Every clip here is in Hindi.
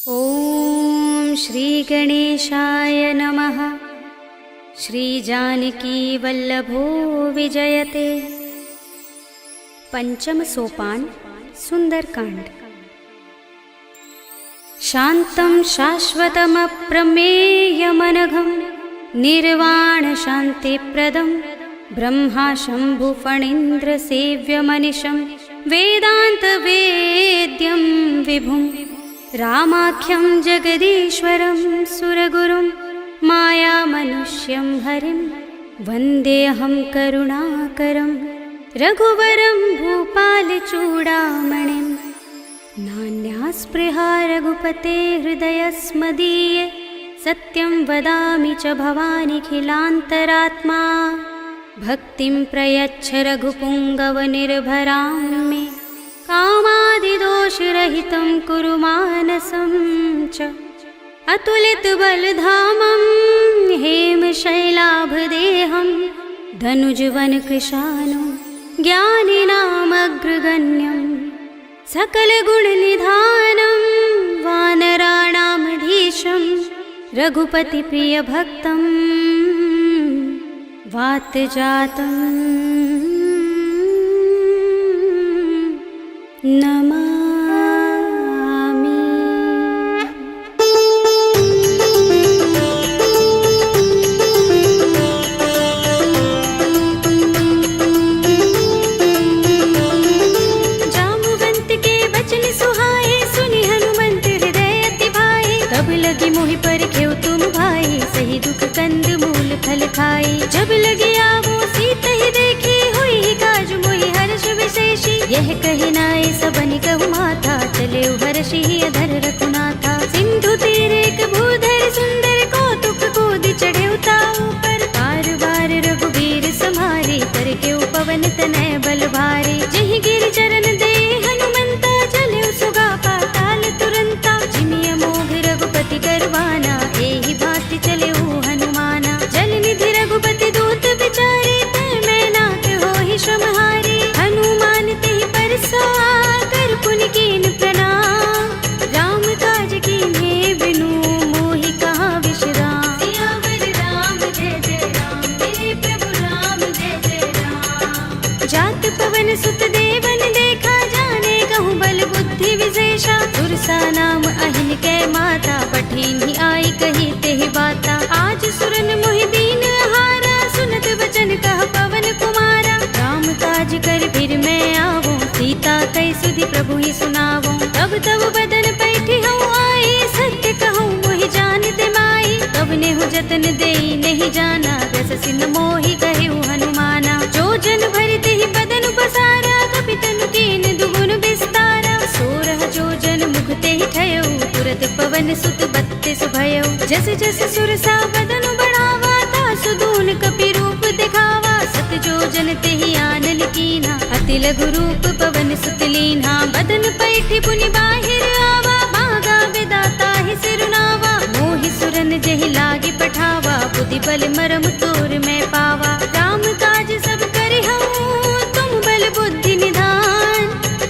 ॐ श्री गणेशाय नमः। श्री जानकी वल्लभो विजयते। पंचम सोपान सुंदरकांड। शांतं शाश्वतमप्रमेयमनघं निर्वाण शांतिप्रदं ब्रह्मा शंभु फणीन्द्र सेव्यमनिशं वेदांत वेद्यं विभुं रामाख्यं जगदीश्वरं सुरगुरुं मायामनुष्यं हरिं वन्देऽहं करुणाकरं रघुवरं भूपालचूडामणिं। नान्यास्पृहा रघुपते हृदयस्मदीये सत्यं वदामि च भवानिखिलान्तरात्मा। भक्तिं प्रयच्छ रघुपुङ्गवनिर्भरां मे कामादिदोषरहितं कुरु मानसं च। अतुलितबलधामं हेमशैलाभदेहं धनुजवनकृशानं ज्ञानिनामग्रगण्यं सकलगुणनिधानं वानराणामधीशं रघुपतिप्रियभक्तं वातजातं नमामि। जाम्बुवंत के वचन सुहाए सुनि हनुमंत हृदय अति भाए। तब लगी मोहि परखेउ तुम भाई सही दुख कंद मूल फल खाई। जब लगी आवो सीत ही देखी हुई काज मोहि हर्ष विशेषी। यह कहि नाय सबनि कहु माथा चले हर्षि अधर रघुनाथा। सिंधु तीरे एक भूधर सुंदर कौतुक कूदि चढ़े ताऊ पर। बार बार रघुबीर समारे करके पवन तनय बल भारे। जहि गिरि चरण दे हनुमंता चले सुगा पाताल तुरंता। जिमिय मोघ रघुपति करवाना एहि भांति चले हनुमाना। जल निधि रघुपति दूत बिचारे तै मैं नाथ होहि श्रमहारी। हनुमान तेहि परसा कर पुनि कीन प्रणाम। राम काज कीन्हे बिनु मोहि कहाँ विश्राम। सियावर राम जय जय राम मेरे प्रभु राम जय जय राम। जात पवन सुत देवन देखा जाने कहूँ बल बुद्धि विशेषा। सुरसा नाम अहिन कै माता पठिन्हि आई कही तेहि बाता। आज सुरन मोहि दीन हारा सुनत वचन कह पवन कुमारा। राम काज कर फिर मैं आवो सीता कई सुधि प्रभु ही सुनावो। तब तब बदन पैठी हूँ आई सत्य कहूँ मोहि जानते माई। तब नेहु जतन देई नहीं जाना रस सिंह मोहि कहे हनुमाना। जो जन भरते ही बदन बसारा कपितन कीन दुगुन विस्तारा। सोरह जो जन मुखते ही ठयो तुरत पवन सुत बत्तीस भयो। जस जस सुरसा बदन बढ़ावा तासु दून कपि रूप दिखावा। सत जो जन तेहि आनन कीना अति लघु रूप पवन सुत लीन्हा। बदन पैठी पुनि बाहिर आवा भागा विदाता ही सिरुनावा। मोहि सुरन जहि लागी पठावा बुद्धि बल मरम तोर मैं पावा। राम काज सब करि हूँ तुम बल बुद्धि निधान।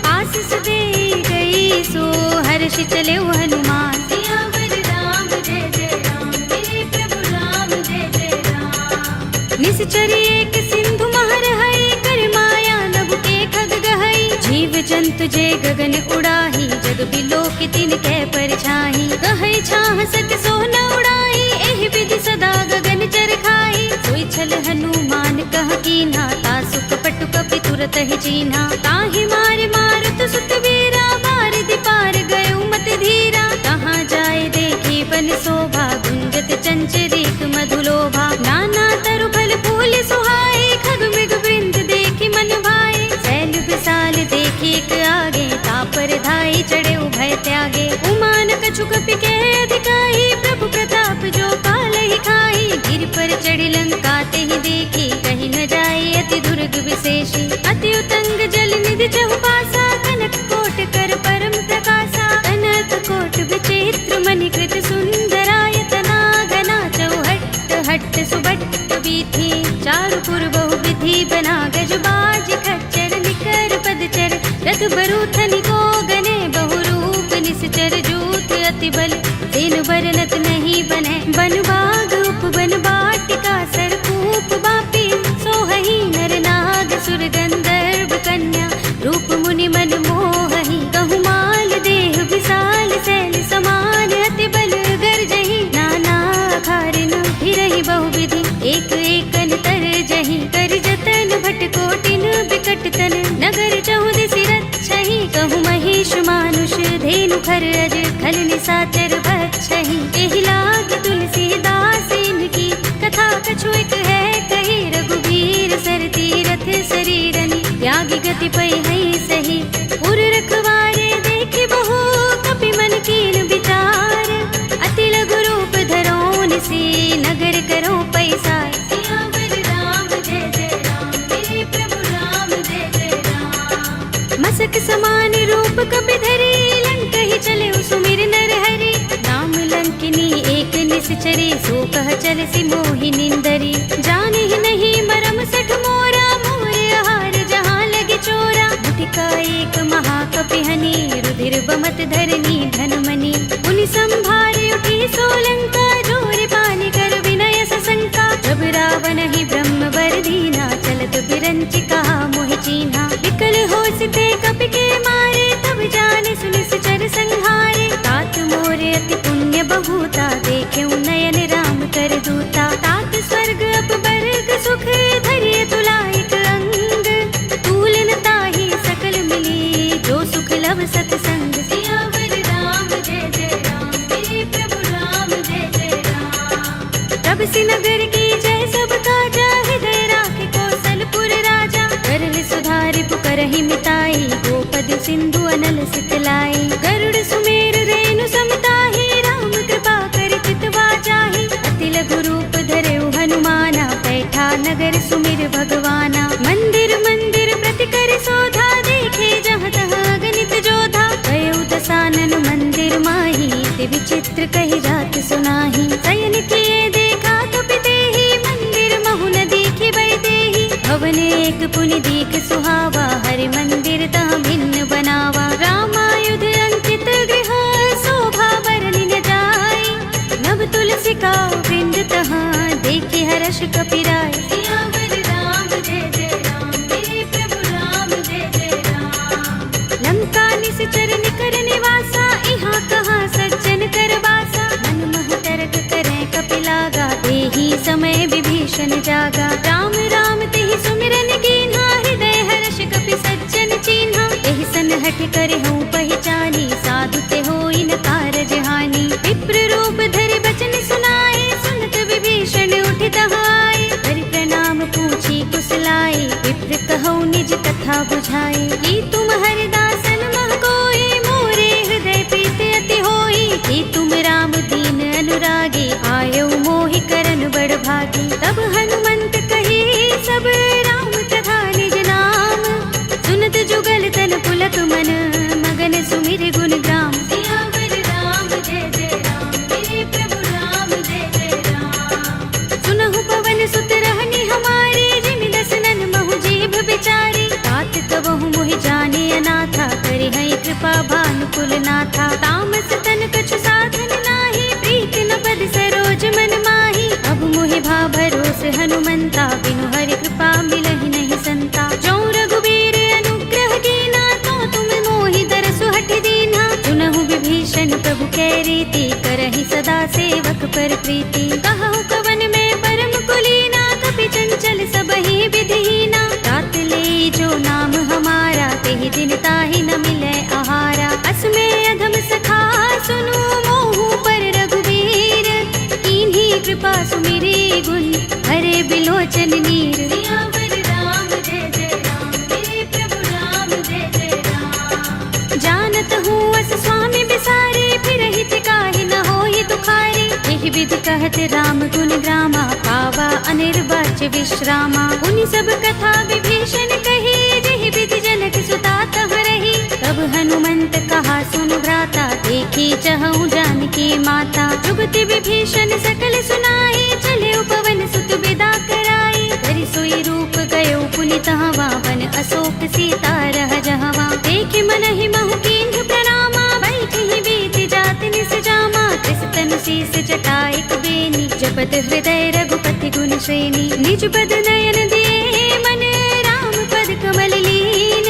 आशीष दे गई सो हर्ष चले हनुमान। सियावर राम जय जय राम मेरे प्रभु राम जय जय राम। निश्चरी एक सिंधु महर हई कर माया नभ के खग गहई। जीव जंतु जे गगन उड़ाही जग बिलोक तिन कै परछाई। कहई छाह सक सो न उड़ाई एहि विधि सदा गगन चर खाई। सोई छल हनुमान कह कीन्हा तासु कपट कपि तुरत ही चीन्हा। ताहि मार मारुत सुत वीरा बारिधि पार गयो मत धीरा। कहाँ जाए देखी बन शोभा गुंजत चंचरीक मधुलोभा। नाना तरु फल फूल सुहाए खग मृग वृंद देखी मन भाए। शैल विशाल देखी एक आगे तापर धाई चढ़े उभय त्यागे। उमान कछु कपि के अधिकाई प्रभु प्रताप जो काल ही खाई। गिर पर चढ़ी लंका तेहि देखी कहीं न जाए अति दुर्ग विशेषी। अति उतंग जल निधि चहुपासा कनक कोट कर परम प्रकाशा। कनक कोट विचित्र मणिकृत सुंदरायतना घना चौहट्ट हट्ट सुबट्ट बीथी। चारु पुर बहु विधि बना गज बाज खच्चर निकर पदचर। रथ बरूथनि को गने बहु रूप निश्चर जूथ अति बल तेनु बरनत नहीं बने। बन बाग उपवन बाटिका सरकूप बापी सोहही नर नाग सुर गंधर्व कन्या रूप मुनि मन मोहही। कहु माल देह विशाल शैल समान अति बल गर्जही। नाना खारिन फिरहि बहुविधि एक एकन तर जही। कर जतन भट कोटिन बिकट तन नगर चहुदिसि रक्षहि। कहु महेश मानुष धेनु खर अज खल निशाचर बक्षहि। एहि लाग तुलसीदास इनकी कथा कछु एक है कही। रघुबीर सर तीरथ शरीरनि त्यागी गति पै है सही। पुर रखवारे देखि बहु कपि मन कीन विचार। अति लघु रूप धरोन से नगर करो पैसार। सियावर राम जय जय राम मेरे प्रभु राम जय जय राम। मसक समान रूप कपि धरे लंक ही चले सुमिर नर हरि। राम लंकिनी एक निश्चरे सो कह चल सि मोहि निंदरी। जाने ही नहीं मरम सठ मोरा मोर आहार जहाँ लगे चोरा। मुठिका एक महाकपि हनि रुधिर बमत धरनी धनमणि। उनि संभारे उठी सोलंका जोर पानी कर विनय सशंका। जब रावण ही ब्रह्म वर दीना चलत बिरंचि कहा मोहि चीन्हा। विकल होसिते कपि के मारे तब जाने सुनिस चर संहारे। तात मोरे अति पुण्य बहुता देखे नयन राम कर दूता। तात स्वर्ग अपवर्ग सुख धरिय तुलाइक अंग। तूलन ताहि सकल मिली जो सुख लव सतसंग। सियावर राम जय जय राम मेरे प्रभु राम जय जय राम। तब सि नगर की जय सब काजा हृदय राखे कौशलपुर राजा। करल सुधारि पुकारहि मिताई गोपद सिंधु अनल सितलाई। गरुड़ सुमेर रेणु समताहि राम कृपा कर चितवा जाहि। अति लघु रूप धरेउ हनुमाना बैठा नगर सुमिर भगवाना। मंदिर मंदिर प्रति कर शोधा देखे जहाँ तहाँ गणित जोधा। गयो दसानन मंदिर माही ते विचित्र कही जात सुनाही। शयन किए देखा कपि तेहि मंदिर महु न दीखि बै देहि। भवन एक पुनि दीख सुहावा हरि मंदिर तहाँ भिन्न बनावा। रामायुध अंकित गृह शोभा बरनि न जाय। नव तुलसी का वृंद तहाँ देखि हर्ष कपि राय। सियावर राम जय जय राम मेरे प्रभु राम जय जय राम। लंका निश्चर निकर निवासा इहाँ कहाँ सज्जन कर वासा। मन मह तरक करें कपि लागा देहि समय विभीषण जागा। राम राम तेहि सुमिरन कीन्हा हृदय हर्ष कपि सज्जन चीन्हा। एहि सन हठ करे हूँ पहचानी साधु ते होई न कारज हानि। विप्र रूप धरि बचन सुनाए सुनत विभीषण उठित आए। हरि प्रणाम पूछी कुशलाई विप्र कहौ निज कथा बुझाई। कि तुम हरिदासन मह कोई मोरे हृदय प्रीत अति होई। कि तुम राम दीन अनुरागी आयो मोहि करन बड़ भागी। तब हनुमंत कही सब राम तथा निज नाम। सुनत जुगल तन पुलक मन मगन सुमिर गुण ग्राम। सियावर राम जय जय राम मेरे प्रभु राम जय जय राम। सुनहु पवन सुत रहनी हमारे जिमि दसनन महु जीभ बिचारी। तात कबहु मोहि जाने अनाथा करि है कृपा भानुकुल नाथा। तामस तन कछु साधन नाही प्रीति न पद सरोज मन माही। अब मोहि भा भरोस हनुमंता बिनु हरि कृपा मिलहि नहीं संता। जो रघुबीर अनुग्रह कीना तो तुम मोहि दरसु हठ दीना। सुनहु विभीषण प्रभु कै रीति करहि सदा सेवक पर प्रीति। कहु कवन में परम कुलीना कपि चंचल सबहि विधिहीना। तात ले जो नाम हमारा तेहि दिन ताहि न मिलै आहारा। अस में अधम सखा सुनु मोहु पर रघुबीर। कीन्ही कृपा सुमिरि गुण हरे बिलोचन नीर। सियावर राम जय जय राम मेरे प्रभु राम जय जय राम। जानत हूँ अस स्वामी बिसारे फिरहि तिकाहि न होहि दुखारे। एहि विधि कहत राम गुण ग्रामा पावा अनिर्वाच्य विश्रामा। उनि सब कथा विभीषण कही जेहि विधि जनक सुता तह रही। तब हनुमंत कहा सुन भ्राता देखी चहु जानकी माता। जुगति विभीषण सकल सुनाए चले पवन सुत विदा कराए। करि सोई रूप गयो पुनि तहाँ वन अशोक सीता रह जहाँ। देख मन ही महु कीन्ह प्रणामा बैठि बीत जात निस ललित जटा एक बेनी, जपत हृदय रघुपति गुण श्रेणी। निज पद नयन दिए मन, राम पद कमल लीन।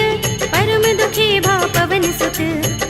परम दुखी भाव पवन सुत,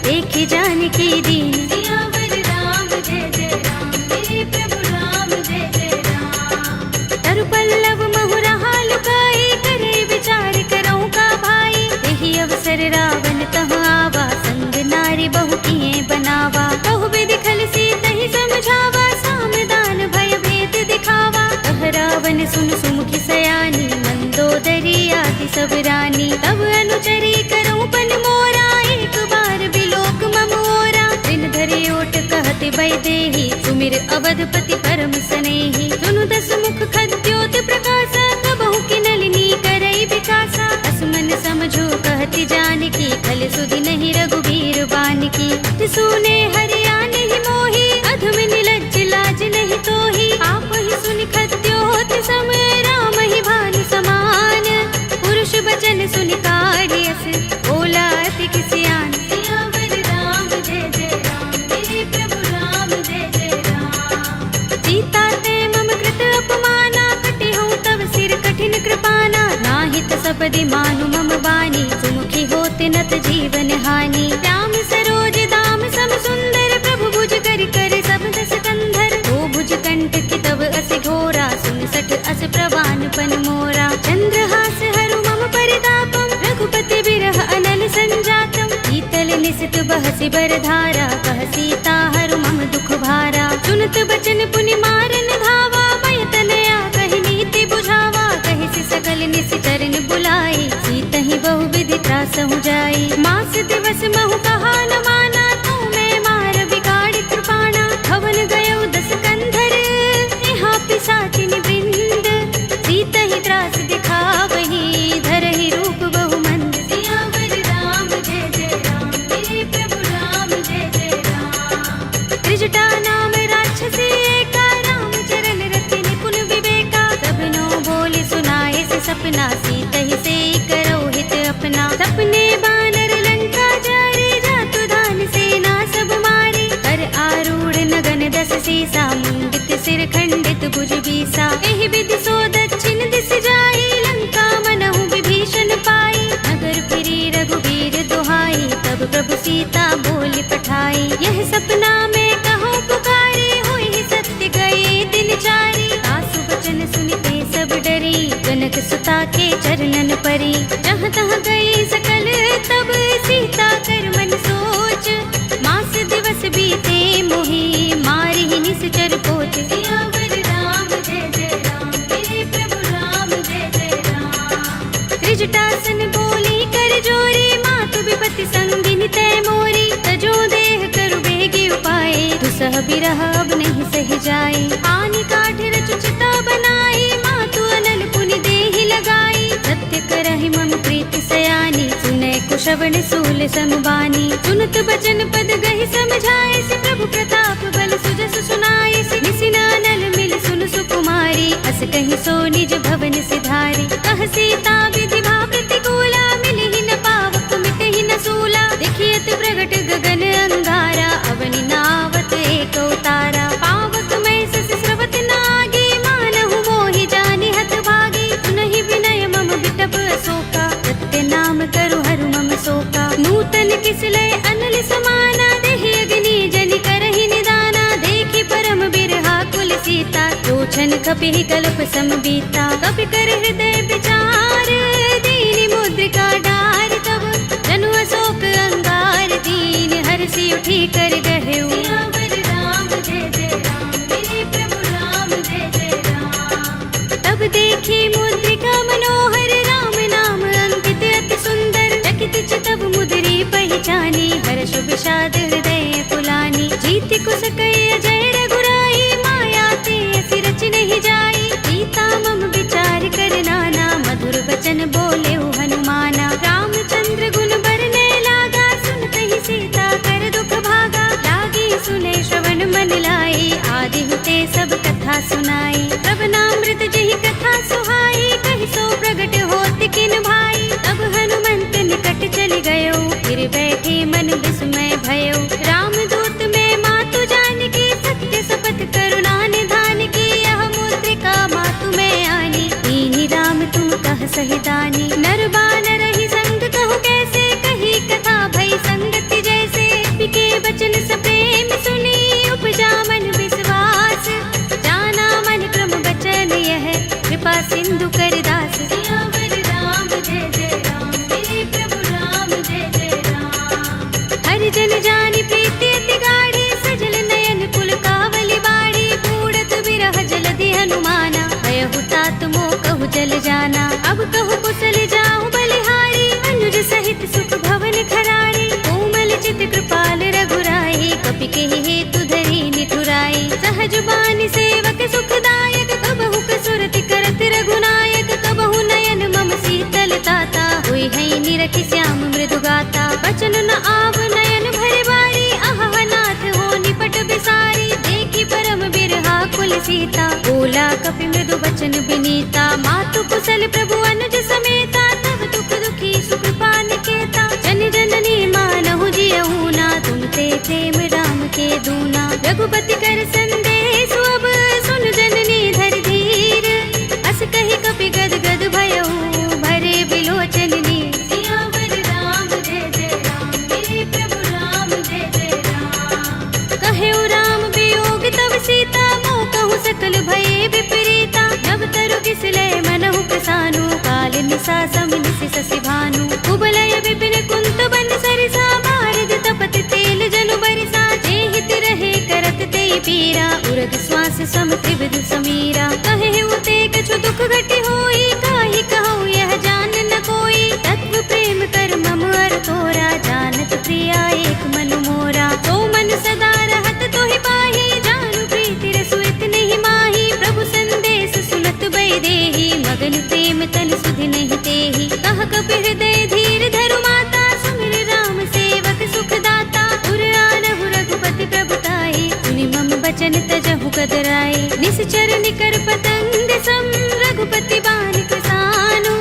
देखि जानकी दीन। सियावर राम जय जय राम, मेरे प्रभु राम जय जय राम। तरु पल्लव महु रहा लुकाई, करे विचार करऊं का भाई। यही अवसर रावण तह आवा, संग नारी बहु किए बनावा। कहु विधि खलसी तहि समझावा, सामदान भय भेद दिखावा। कह रावण सुन सुमुखी सयानी, मंदोदरी आदि सब रानी। तब अनुचरी करऊं पन मोरा, एक बार बिलोक मम ओरा। दिन धरि ओट कहति वैदेही, सुमिर अवधपति परम सनेही। सुनु दस मुख खद्योत प्रकाशा, कबहु की नलिनी करई विकासा। असमन समझो कहति जानकी, खल सुधि नहीं रघुबीर बानकी। सुने हरिया नहीं मोही, अधम निलज्ज लाज नहीं तोही। आप ही सुन खद्योत सम, राम ही भानु समान। पुरुष बचन सुनि काढ़ियस, बोला अति किसियान। सियावर राम जय जय राम, मेरे प्रभु राम जय जय राम। सीता ते मम कृत अपमाना, कटे हूँ तव सिर कठिन कृपाना। नाहित सपदि मानु मम बानी, सुमुखी होत नत जीवन हानि। श्याम सरोज दाम सम सुंदर, प्रभु भुज कर कर सब दस कंधर। ओ भुज कंठ की तव अस घोरा, सुन सठ अस प्रवान पन मोरा। चंद्रहास हरु मम परितापम, रघुपति बिरह अनल संजातम। शीतल निसित बहसि बरधारा, कह सीता हरु मम दुख भारा। सुनत बचन पुनि मारन धावा, भय तनया कहि नीति बुझावा। कहि सि सकल निसिचरन बुलाई, सीतहि बहु विधि त्रासहु जाई। मास दिवस महु कहा न माना, तू मैं मार बिगाड़ कृपाणा। भवन गयो दस कंधर, यहाँ पिशाचिनी वृंद। सीतहि त्रास दिखावही, धरहि रूप बहु मंद। सियावर राम जय जय राम, मेरे प्रभु राम जय जय राम। त्रिजटा नाम राक्षसी एका, राम चरण रति निपुण विवेका। सबनो बोले सुनाए से सपना, सीतहि से करो हित अपना। सपने बानर लंका जारे, जातु दान सेना सब मारे। कर आरूढ़ नगन दस सीसा, मुंडित सिर खंडित भुज बीसा। एहि विधि सो दक्षिण दिस जाई, लंका मनहु विभीषण पाई। नगर फिरी रघुबीर दुहाई, तब प्रभु सीता बोली पठाई। यह सपना में कहो पुकारी, होई सत्य गए दिन चारी। सासु वचन सुनते सब डरी, जनक सुता के चरणन परी। जहाँ तहाँ गई सकल तब, सीता कर मन सोच। मास दिवस बीते मोही, मारि ही निश्चर पोच। सियावर राम जय जय राम, मेरे प्रभु राम जय जय राम। त्रिजटासन बोली कर जोरी, मातु विपति संगिनी तय मोरी। तजो देह करु बेगी उपाय, दुसह बिरह अब नहीं सह जाए। पानी काठ रचु चिता बनाई, मातु अनल पुनि देहि लगाई। सत्य करहि मम प्रीति सयानी, सुनै कुशवन सूल समबानी। सुनत बचन पद गहि समझाए, से प्रभु प्रताप बल सुजस सुनाए। निसि नानल मिल सुन सुकुमारी, अस कहि सो निज भवन सिधारी। कह सीता विधि भा प्रतिकूला, मिलहि न पावक मिटहि न सूला। देखियत प्रगट गगन अंगारा, अवनि नावत एक उतारा। पावक मैं सस स्रवत नागी, मानहु मोहि जानि हत भागी। सुनहि विनय मम बिटप अशोका, सत्य नाम करु हरु मम शोका। नूतन किसलय अनल समाना, देहि अग्नि जनि करहि निदाना। देखि परम बिरहा कुल सीता, लोचन कपिहि कल्प सम बीता। कपि कर हृदय विचार, दीनि मुद्रिका डार। तब जनु अशोक अंगार, दीन हरषि उठी कर गहेउ। सियावर राम जय जय राम, मेरे प्रभु राम जय जय राम। तब देखी मुद्रिका मनोहर, राम नाम अंकित अति सुंदर। चकित चितव मुद्री पहचानी, हर्ष विषाद हृदय पुलानी। जीति कुस कई अजय रघुराई, माया ते असि रच नहीं जाई। सीता मम विचार कर नाना, मधुर वचन बोले हनुमाना। रामचंद्र गुण बरने लागा, सुनते ही सीता कर दुख भागा। लागी सुने श्रवण मन लाई, आदि हुते सब कथा सुनाई। तब नामृत जहि कथा सुहाई, कहि सो प्रगट होत किन भाई। तब हनुमंत निकट चल गयो, फिर बैठे मन विस्मय भयो। रामदूत में मातु जानकी, सत्य शपथ बोले सीता, बोला कपि मृदु बचन विनीता, मातु कुशल प्रभु अनुज समेता, तब दुख दुखी सुख पान केता, जन जननी मानहु जियहु ना, तुम ते प्रेम राम के दूना। रघुपति कर संदेश अब सुन जननी धर धीर, अस कहि कपि गद गद भयहु भरे बिलोचन नीर। सियावर राम जय जय राम, मेरे प्रभु राम जय जय राम। कहेउ राम वियोग तब सीता, मोह कहूँ सकल भये विपरीता, नव तरु किसलय मनहु प्रसानु, काल निसा समिनिसि शशि भानु। कुबलय विपिन कुंत बन सरिसा, बारद तपत तेल जनु बरिसा, जे हित रहे करत ते पीरा, उरग श्वास सम त्रिविध समीरा। कहेउ ते कछु दुख घटी होई, काहि कहूँ यह जान न कोई, तत्व प्रेम कर मम अर तोरा, जानत प्रिया एक मन मोरा। तो मन सदा रहत तोहि पाहि, जानु प्रीति रसु इतने माही, प्रभु संदेश सुनत बैदेही, मगन प्रेम तन सुधि नहीं तेहि। कह कपि हृदय धीर धरु माता, सुमिर राम सेवक सुख दाता, उर आनहु रघुपति प्रभुताई, सुनि मम बचन तजहु कदराई। निश्चर निकर पतंग सम, रघुपति बान किसानु,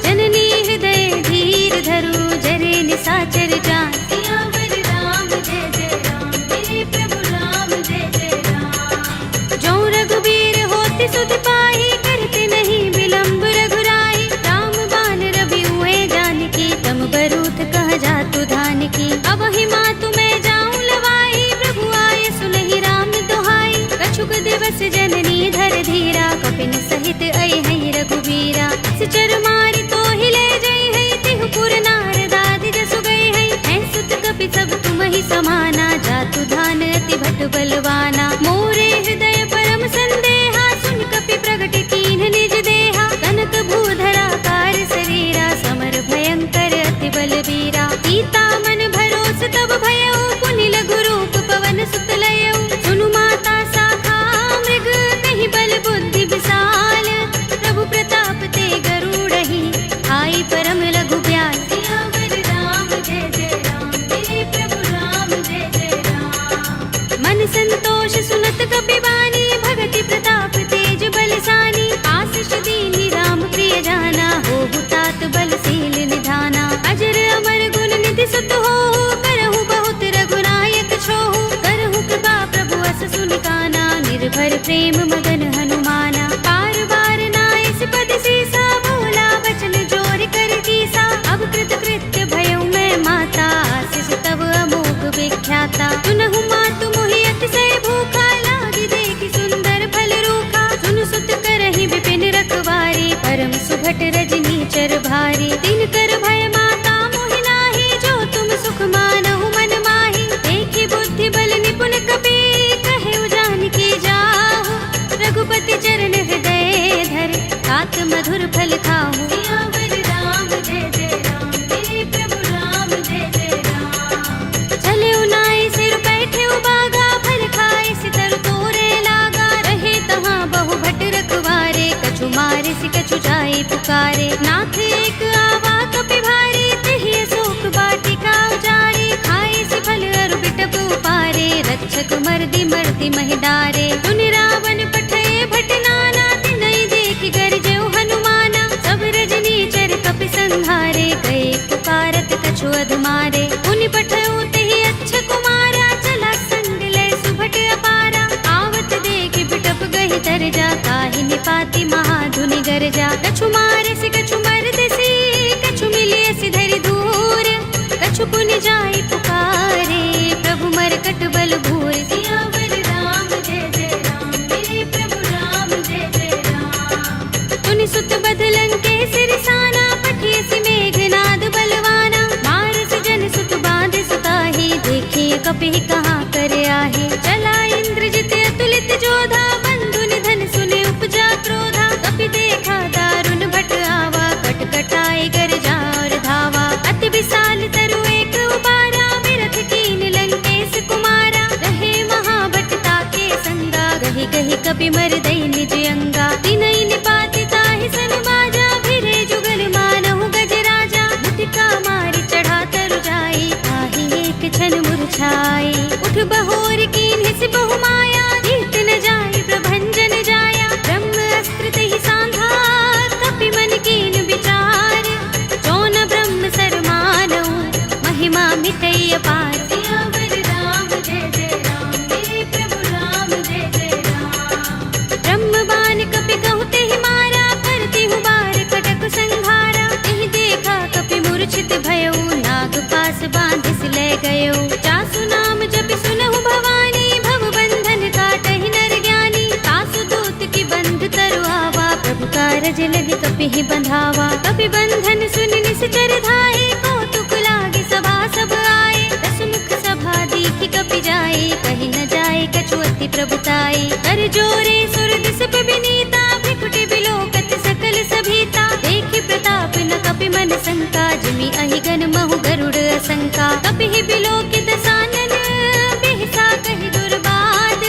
जननी हृदय धीर धरु, जरे निसाचर जान। सियावर राम जय जय राम, मेरे प्रभु राम जय जय राम। जो रघुबीर होति सुध पाई, करते नहीं विलंब रघुराई, राम बान रवि हुए जानकी, तम बरूथ कह जातु धान की। अब ही मातु मैं जाऊं लवाई, प्रभु आए सुनहि राम दुहाई, कछुक दिवस जननी धर धीरा, कपिन सहित आई है रघुबीरा। सिचर मारी तो हिले जई है, तिहु पुर नारदादि जसु गई है, ऐ सुत कपि सब तुम ही समाना, जातु धान अति भट बलवाना। मोरे हृदय परम संदेहा, सुन कपि प्रगट कीन्ह निज देहा, कनक भूधरा कार शरीरा, समर भयंकर अति बलवीरा। सीता मन भरोस तब भयउ, पुनि लघु रूप पवन सुत लयउ, सुनु माता शाखा मृग, कहि बल बुद्धि विशाल, प्रभु प्रताप ते गरुड़हि, आई परम लघु ब्याल। सियावर राम जय जय राम, मेरे प्रभु राम जय जय राम। मन संतोष सुनत कपि बानी, भगति प्रताप तेज बलसानी, आशीष दीनि राम प्रिय जाना, होहु तात बलशील निधाना। अजर अमर गुण निधि सुत होहु, करहु बहुत रघुनायक छोहु, करहु कृपा प्रभु अस सुनि काना, निर्भर प्रेम मगन हनुमाना। बार बार नाइस पद सीसा, बोला बचन जोर कर कीसा, अब कृत कृत्य भयउ मैं माता, आशीष तब अमोघ विख्याता। सुनहु मातु मोहि अतिशय भूखा, लागी देखि सुंदर फल रूखा, सुन सुत करहि विपिन रखवारी, परम सुभट रजनी चर भारी। तिन कर भय माता मोहि नाही, जो तुम सुख मानहु मन माही, देखि बुद्धि बल निपुण कपि, कहेउ जानकी जाहु, रघुपति चरण हृदय धर, तात मधुर फल खाहु। सियावर राम जय जय राम, मेरे प्रभु राम जय जय राम। चले उनाई सिर बैठे बागा, फल खाए सितर तोरे लागा, रहे तहाँ बहु भट रखवारे, कछु मारे सि कछु जाए पुकारे। नाथ एक आवा कपि भारी, तेहि अशोक वाटिका उजारी, खाए सि फल अरु बिटप उपारे, रक्षक मर्दि मर्दि महि डारे। सुनि रावण पठय भट नाना, तिनहि देखि गरजेउ हनुमाना, सब रजनी चर कपि संहारे, गए पुकारत कछु अधमारे। पुनि पठयउ तेहि अच्छ कुमारा, चला संग लय सुभट अपारा, आवत देखि बिटप गहि तर जा, ताहि निपाति महाधुनि गरजा। कछु मारे सि कछु मरदसी, कछु मिलिय सि धरि दूर, कछु पुनि जाई पुकारे, प्रभु मरकट बल भूर। सियावर राम जय जय राम, मेरे प्रभु राम जय जय राम। तुनि सुत बदलंग के सिरसाना, पठिय सि मेघनाद बलवाना, मारस जन सुत बांध सुताही, देखिए कपि कहाँ कर आहे। चला इंद्रजित अतुलित जोधा, बंधु निधन सुने उपजा क्रोधा, कपि देखा दारुण भट आवा, कट कटाए गर जार धावा। अति विशाल तरु एक उबारा, बिरथ कीन लंकेश कुमारा, रहे महाभट ताके संगा, गहि गहि कपि मर दई निज अंगा। तिनहि निपाति ताहि सन बाजा, भिरे जुगल मानहु गज राजा, मुटिका मारि चढ़ा तरु जाई, ताहि एक छन मुरझाई। उठ बहोर कीन्हि सि बहु माया, जीत न जाई प्रभंजन लगे कपि ही बंधावा। कपि बंधन सुन निश्चर धाये, कौतुक लागे सभा सब आए। दसमुख सभा देखी कपि जाए, कहीं न जाए कछु अति प्रभुताई। कर जोरे सुर दिस पे विनीता, भ्रिकुटि बिलोकत सकल सभीता। देखी प्रताप न कपि मन शंका, जिमि अहिगन महु गरुड़ असंका। कपि ही बिलोकित सानन, बिहसा कहि दुर्बाद।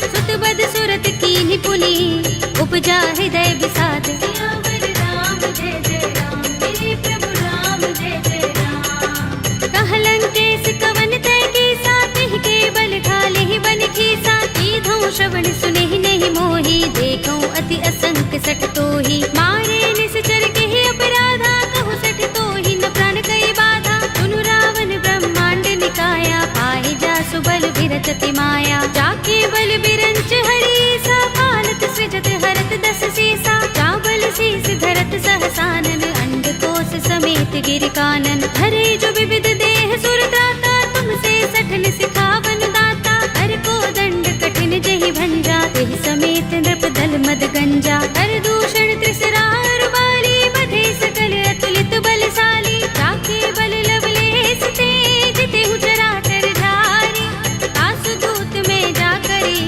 सुत बद सुरत कीन्हि पुनि, उपजा हृदय विषाद। सियावर राम जय जय राम, मेरे प्रभु राम जय जय राम। कहलंकेश कवन तै कीसा, तिहि के बल ढाले ही बन खीसा। कीधौं श्रवण सुनेहि नहीं मोहि, देखौं अति असंक सठ तोहि। मारे निश्चर केहि अपराधा, कहु सठ तोहि न प्राण कई बाधा। सुनु रावण ब्रह्मांड निकाया, पाहि जासु बल बिरचति माया। जाके बल बिरंच हरीसा, पालत सृजत हरत दस सीसा। चावल शीस धरत सहसानन, अंड कोस समेत गिर कानन। धरे जो विविध देह सुर त्राता, तुमसे सठन सिखावन दाता। हर को दंड कठिन जहि भंजा, तेहि समेत नृप दल मद गंजा। कर दूषण त्रिसरार बाली, बधे सकल अतुलित बलशाली। जाके बल लवलेस ते, जितेहु चराचर झारी। तासु दूत में जा करी,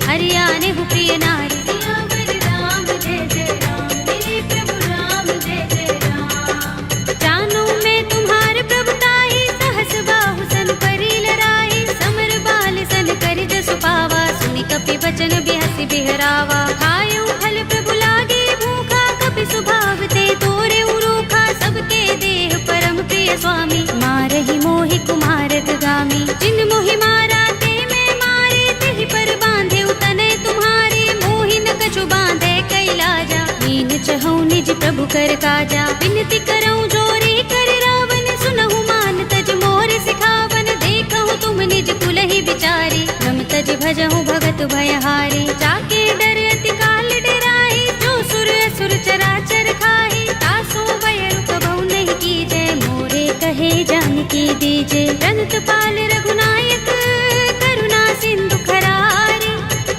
हरियाने हु प्रिय नारी। सियावर राम जय जय राम, मेरे प्रभु राम जय जय राम। जानू मैं तुम्हार प्रभुताई, सहस बाहु सन परी लराई। समर बाल सन कर जसु पावा, सुनि कपि बचन बिहसि बिहरावा। खायऊ फल प्रभु लागे भूखा, कपि स्वभाव ते तोरे उरूखा। सबके देह परम प्रिय स्वामी, मारहि मोहि कुमारत गामी। जिन मोहि मारा ते मैं मारे, तिहि पर बांधे तनय तुम्हारे। मोहि न कछु बांधे कैलाजा, मीन चहु निज प्रभु कर काजा। विनती करऊं जोरी कर रावण, सुनहु मान तज मोर सिखावन। देखहु तुम निज कुलहि बिचारी, रम तज भजहु भगत भयहारी। जाके डर अति काल डराई, जो सुर असुर चराचर खाई। तासो भय कबहु नहीं कीजय, मोरे कहे जानकी दीजे। रंत पाल रघुनायक, करुणा सिंधु खरारी।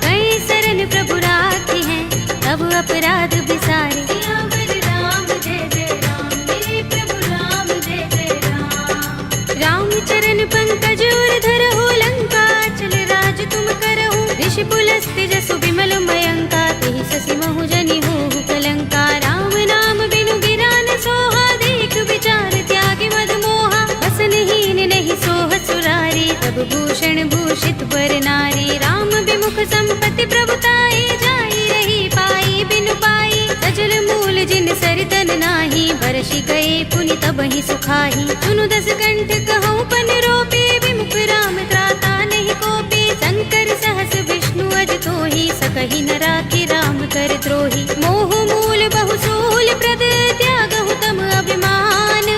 कई शरण प्रभु राखी हैं, तब अपराध बिसारे। सियावर राम जय जय राम, मेरे प्रभु राम जय जय राम। राम चरण पंकज उर धरहु, लंका चल राज तुम करहु। ऋषि पुलस्त्य जसु विमल मयंका, तेहि शशि महु जनि होहु कलंका। राम नाम बिनु गिरा न सोहा, देख विचार त्यागी मद मोहा। बसनहीन नहीं सोह सुरारी, तब भूषण भूषित पर नारी। राम विमुख संपत्ति प्रभुताई, जाई रही पाई बिनु पाई। सजल मूल जिन सरितन नाही, बरषि गए पुनि तबहि सुखाही। सुनु दस कंठ कहूँ पन रोपी, विमुख राम त्राता नहीं कोपी। शंकर सहस विष्णु अज तोहि, सकहि न राखी राम कर द्रोही। मोह मूल बहु सूल प्रद, त्यागहु तम अभिमान।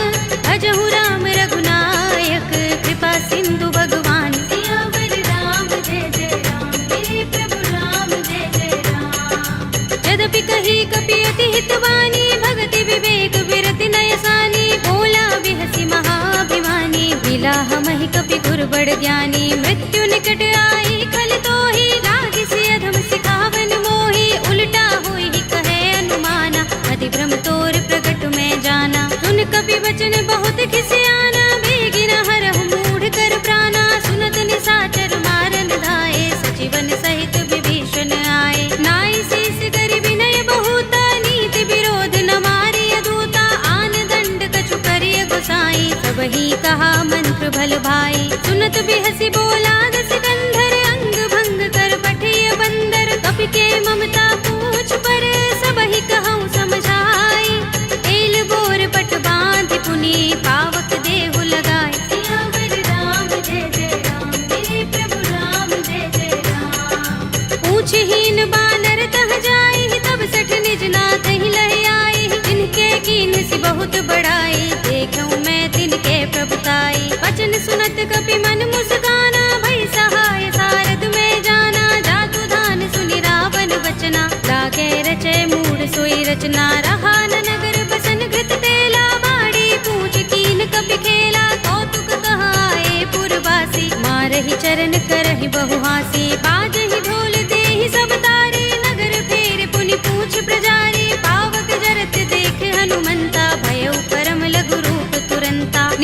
भजहु राम रघुनायक, कृपा सिंधु भगवान। सियावर राम जय जय राम, मेरे प्रभु राम जय जय राम। यद्यपि कही कपि अति हितवानी, भगति विवेक विरति नयसानी। बोला बिहसि महाभिमानी, बिलाह महि कपि गुर बड़ ज्ञानी। मृत्यु निकट आई खल तोहि, लागिसि अधम सिखावन मोहि। उल्टा होई कहे अनुमाना, अति भ्रम तोर प्रगट में जाना। सुन कपि वचन बहुत खिसियाना, बेगिन हरहु मूढ़ कर प्राणा। सुनत निशाचर मारन धाये, सजीवन सहित विभीषण आए। नाई शीस करि विनय बहुता, नीति विरोध न मारिय दूता। आन दंड कछु करिय गोसाई, सबहि कहा मंत्र भल भाई। सुनत बिहसि बोला दस कंधर, अंग भंग कर पठिय बंदर। कपि के ममता पूछ पर, सबहि कहूँ समझाई। तेल बोर पट बांधि पुनि, पावक देहु लगाए। सियावर राम जय जय राम, मेरे प्रभु राम जय जय राम। पूछहीन बानर तह जाई, तब सठ निज नाथ ही लहि आई। जिनके कीन सि बहुत बड़ाई, देखूं मैं तिनके प्रभुताई। वचन सुनत कपि मन मुस्काना, भई सहाय सारद में जाना। जातु धान सुनि रावण वचना, लागे रचय मूढ़ सोई रचना। रहा न नगर बसन घृत तेला, बाड़ी पूछ कीन कपि खेला। कौतुक कहाए पुरवासी, मारहि चरण करहि बहुहासी। बाजहि ढोल देहि सब तारी, नगर फेर पुनि पूछ प्रजारी। पावक जर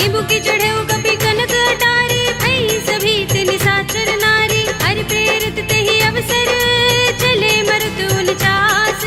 नींबू की चढ़े कपि कनक अटारी, भई सभी निशाचर नारी। हरि प्रेरित ते ही अवसर चले मरुत 49,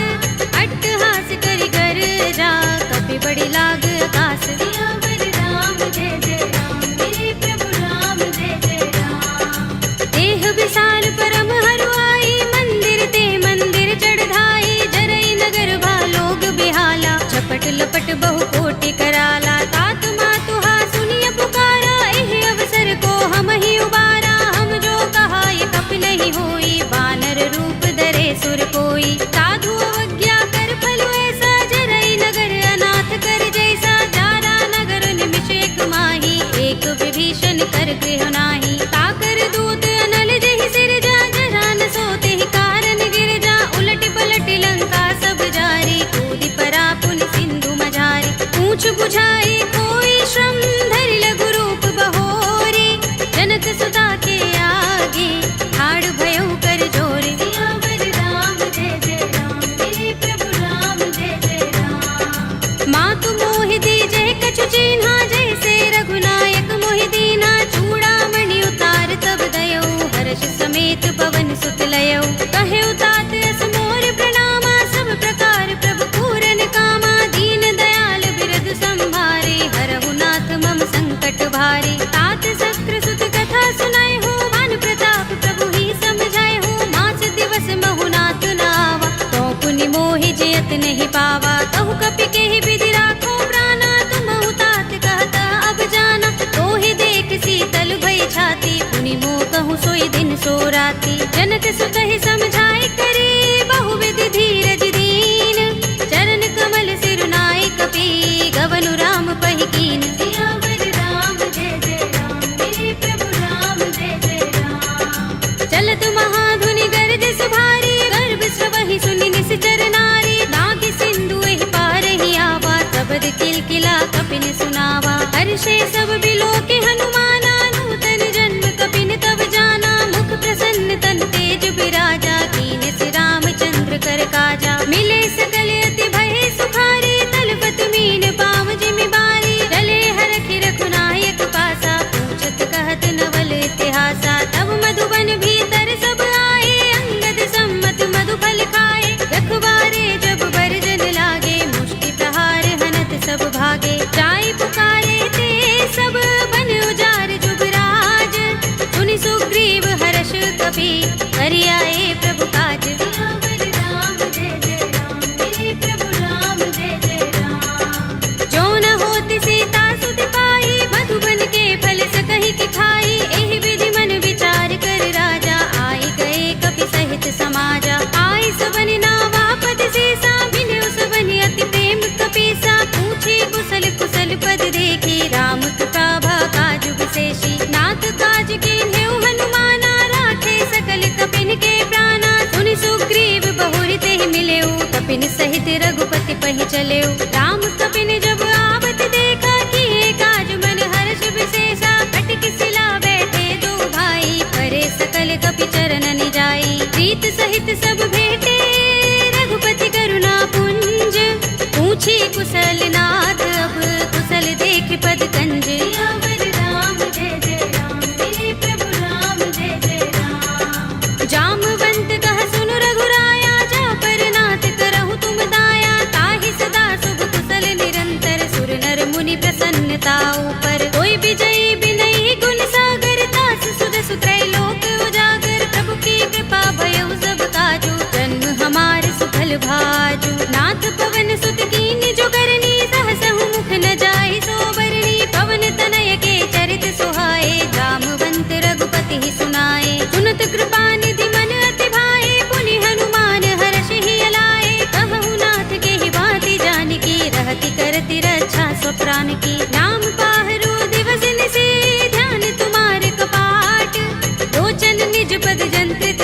अट्टहास करि गर जा कपि बड़ी लाग आकाश। सियावर राम जय जय राम, मेरे प्रभु राम जय जय राम। देह विशाल परम हरुआई, मंदिर ते मंदिर चढ़ाई। जरई नगर भालोग बिहाला, झपट लपट बहु कोटि कराला। तात मातु हा सुनिय पुकारा, एहि अवसर को हम ही उबारा। हम जो कहा ये कप नहीं होई, बानर रूप धरे सुर कोई। साधु अवज्ञा कर फल ऐसा, जरई नगर अनाथ कर जैसा। जारा नगर निमिष एक माही, एक विभीषण कर गृह नाही। ताकर दूत अनल जहि सिर जा, जरा न सोते ही कारण गिर जा। उलट पलट लंका सब जारी, कूदि परा पुन सिंधु मझारी। पूछ बुझाई कोई श्रम, धरि लघु रूप बहोरी। जनक सुता के आगे, ठाड़ भयो कर जोरे। सियावर राम जय जय राम, मेरे प्रभु राम जय जय राम। मातु मोहि दीजहि कछु चिन्हा, जैसे रघुनायक मोहि दीना। चूड़ामणि उतार तब दयो, हर्ष समेत पवन सुत लयो। कहे उतात अस मोर प्रणामा, सब प्रकार प्रभु पूरन कामा। दीन दयाल बिरद संभारे, हरहु नाथ मम संकट भारे। तात सक्र सुत कथा सुनाए हो, भानु प्रताप प्रभु ही समझाए हो। मास दिवस महु नाथ नावा, तो पुनि मोहि जयत नहीं पावा। कहु कपि केहि विधि राखो प्राणा, तुमहु तात कहत अब जाना। तोहि देख शीतल भई छाती, पुनि मोह कहूँ सोई दिन सो राती। जनक सुत ही समझाए करे, बहु विधि धीरज दीन। चरण कमल सिरुनाए कपि, गवनु राम पहि कीन। सियावर राम जय जय राम, मेरे प्रभु राम जय जय राम। चलत महाधुनि गरज सुभारी, गर्भ स्रवहि सुनि निश्चर नारी। नाग सिंधु एहि पार ही आवा, तबद किलकिला कपिन सुनावा। हर्षे सब बिलोके हनुमाना, नूतन जन्म कपिन तब जाना। मुख प्रसन्न तन तेज बिराजा, कीने से रामचंद्र कर काजा। मिले सकल अति भय सुखारी, तलपत मीन पाव जिमि बारी। चले हरखि रघुनायक पासा, पूछत कहत नवल इतिहासा। तब मधुबन भीतर सब आए, अंगद सम्मत मधुफल खाए। रखवारे जब बरजन लागे, मुष्टि प्रहार हनत सब भागे। जाय पुकारे ते सब, बन उजार जुबराज। सुनि सुग्रीव हर्ष कपि, करि आए प्रभु काज। सियावर राम जय जय राम, मेरे प्रभु राम जय जय राम। जो न होत सीता सुत पाई, मधुबन के फल सकहि कि खाई। एहि विधि मन विचार कर राजा, आई गए कपि सहित समाजा। आई सबनि नावा पद सीसा, मिल्यो सबनि अति प्रेम कपीसा। पूछे कुशल कुशल पद देखी, राम कृपा काज विशेषी। नाथ काज कीन्हेउ हनुमाना, राखे सकल कपिन के प्राणा। सुनि सुग्रीव बहुरि तेहि मिलेउ, कपिन सहित रघुपति पहि चलेउ। राम कपिन जब आवत देखा, किए काज मन हर्ष विशेषा। कटि शिला बैठे दो भाई, परे सकल कपि चरण जाई। प्रीत सहित सब भेटे, रघुपति करुणा पुंज। पूछी कुशल नाथ अब, कुशल देख पद कंज। सियावर राम जय जय राम, मेरे प्रभु राम जय जय राम। जामवंत कह सुनु रघुराया, जा पर नाथ करहु तुम दाया। ताहि सदा शुभ कुशल निरंतर, सुर नर मुनि प्रसन्नता ऊपर। कोई विजयी बिनहि गुण सागर, दास सुदसु त्रैलोक उजागर। प्रभु की कृपा भयउ सब काजू, जन्म हमार सुफल भाजू। नाथ पवन सुत कीन्हि जो करनी, सहसहु मुख न जाहि सो बरनी। पवन तनय के चरित सुहाए, जामवंत रघुपति ही सुनाए। सुनत कृपा निधि मन अति भाए, पुनि हनुमान हर्षि ही अलाए। कहु नाथ के ही बाति जानकी, रहति करति रक्षा स्वप्रान की। नाम पाहरो दिवस निशि, ध्यान तुम्हारे कपाट। लोचन निज पद जंत्रित,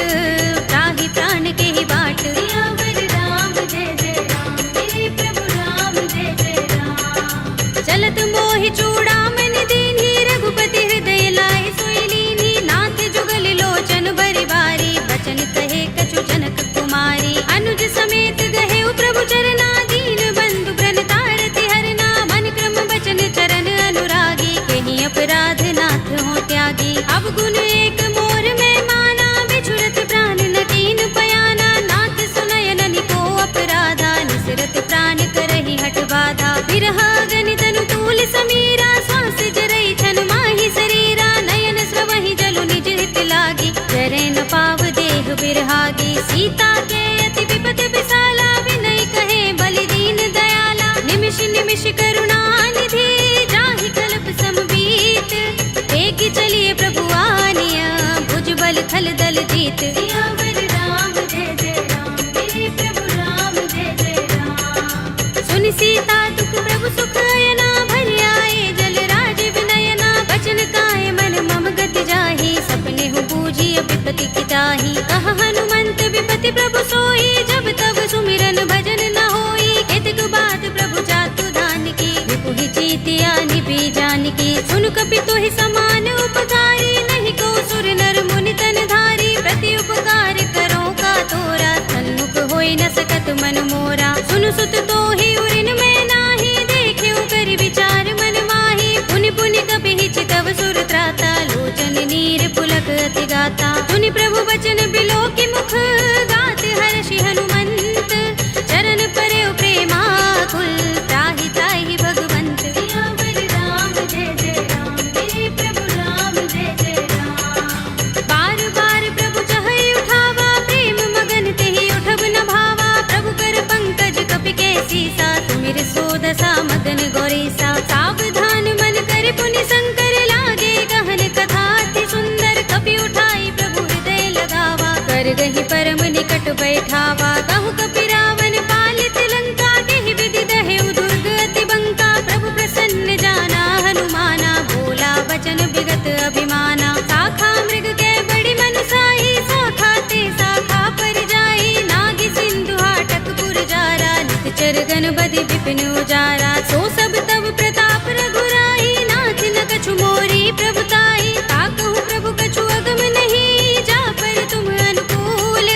त्राहि प्राण के ही बाट। सियावर राम जय जय राम, मेरे प्रभु राम जय जय राम। चलत मोहि चूड़ामणि दीन्हि, रघुपति हृदय लाए सोई लीन्हि। नाथ जुगल लोचन बरि बारी, बचन कहे कछु जनक कुमारी। अनुज समेत गहे प्रभु चरना, दीन बंधु प्रणतारति हरना। मन क्रम बचन चरण अनुरागी, गुण एक मोर में माना, बिछुरत प्राण न कीन पयाना। नाथ सुनयन निको अपराधा, निसरत प्राण करहि हठ बाधा। बिरहा गनि तनु तूल समीरा, श्वास जरई छन माहि शरीरा। नयन स्रवहि जलु निज हित लागी, जरै न पाव देह बिरहागी। सीता के अति विपत विसाला, विनय कहे बलि दीन दयाला। निमिष निमिष करुणा निधि, जाहि कल्प समबीत। एक चलिए प्रभु आनिया, भुज बल थल दल जीत। सियावर राम जय जय राम, मेरे प्रभु राम जय जय राम। सुनि सीता दुख प्रभु सुख अयना, भरि आए जल राज विनयना। बचन काय मन मम गति जाहि, सपने हु बूझिय विपति की ताहि। कहा हनुमंत विपति प्रभु सोई, जब तब सुमिरन भजन न होई। केतक बात प्रभु जातु दान की, विपुहि जीतिया निपि जानकी। सुन कपि तोहि समान उपकारी, नहीं को सुर नर मुनि तन धारी। प्रति उपकार करो का तोरा, सन्मुख होई न सकत मन मोरा। सुन सुत तोहि उरिन में नाही, देखे कर विचार मन माही। पुनि पुनि कपि चितव सुर त्राता, लोचन नीर पुलक अति गाता। सुनि प्रभु बचन बिलो की मुख, गात हर्षि हनुमंत। चरण परे प्रेमाकुल, त्राहि त्राहि भगवंत। सियावर राम जय जय राम, मेरे प्रभु राम जय जय राम। बार बार प्रभु चहै उठावा, प्रेम मगन तेहि उठब न भावा। प्रभु कर पंकज कपि के सीसा, तुमिर सोदसा मगन गौरीसा। सावधान मन कर पुनि शंकर, लागे गहन कथा अति सुंदर। कपि उठाई प्रभु हृदय लगावा, कर गहि परम निकट बैठावा। कहु कपि रावण पालित लंका, केहि विधि दहेउ दुर्ग अति बंका। प्रभु प्रसन्न जाना हनुमाना, बोला वचन विगत अभिमाना। शाखा मृग के बड़ी मनसाही, शाखा ते शाखा पर जाई। नाग सिंधु हाटक पुर जारा, निश्चर गण बधि विपिन उजारा। सो सब तब प्रताप रघुराई, नाथ न कछु मोरी प्रभुताई। ताकहु प्रभु कछु अगम नहीं, जा पर तुम अनुकूल।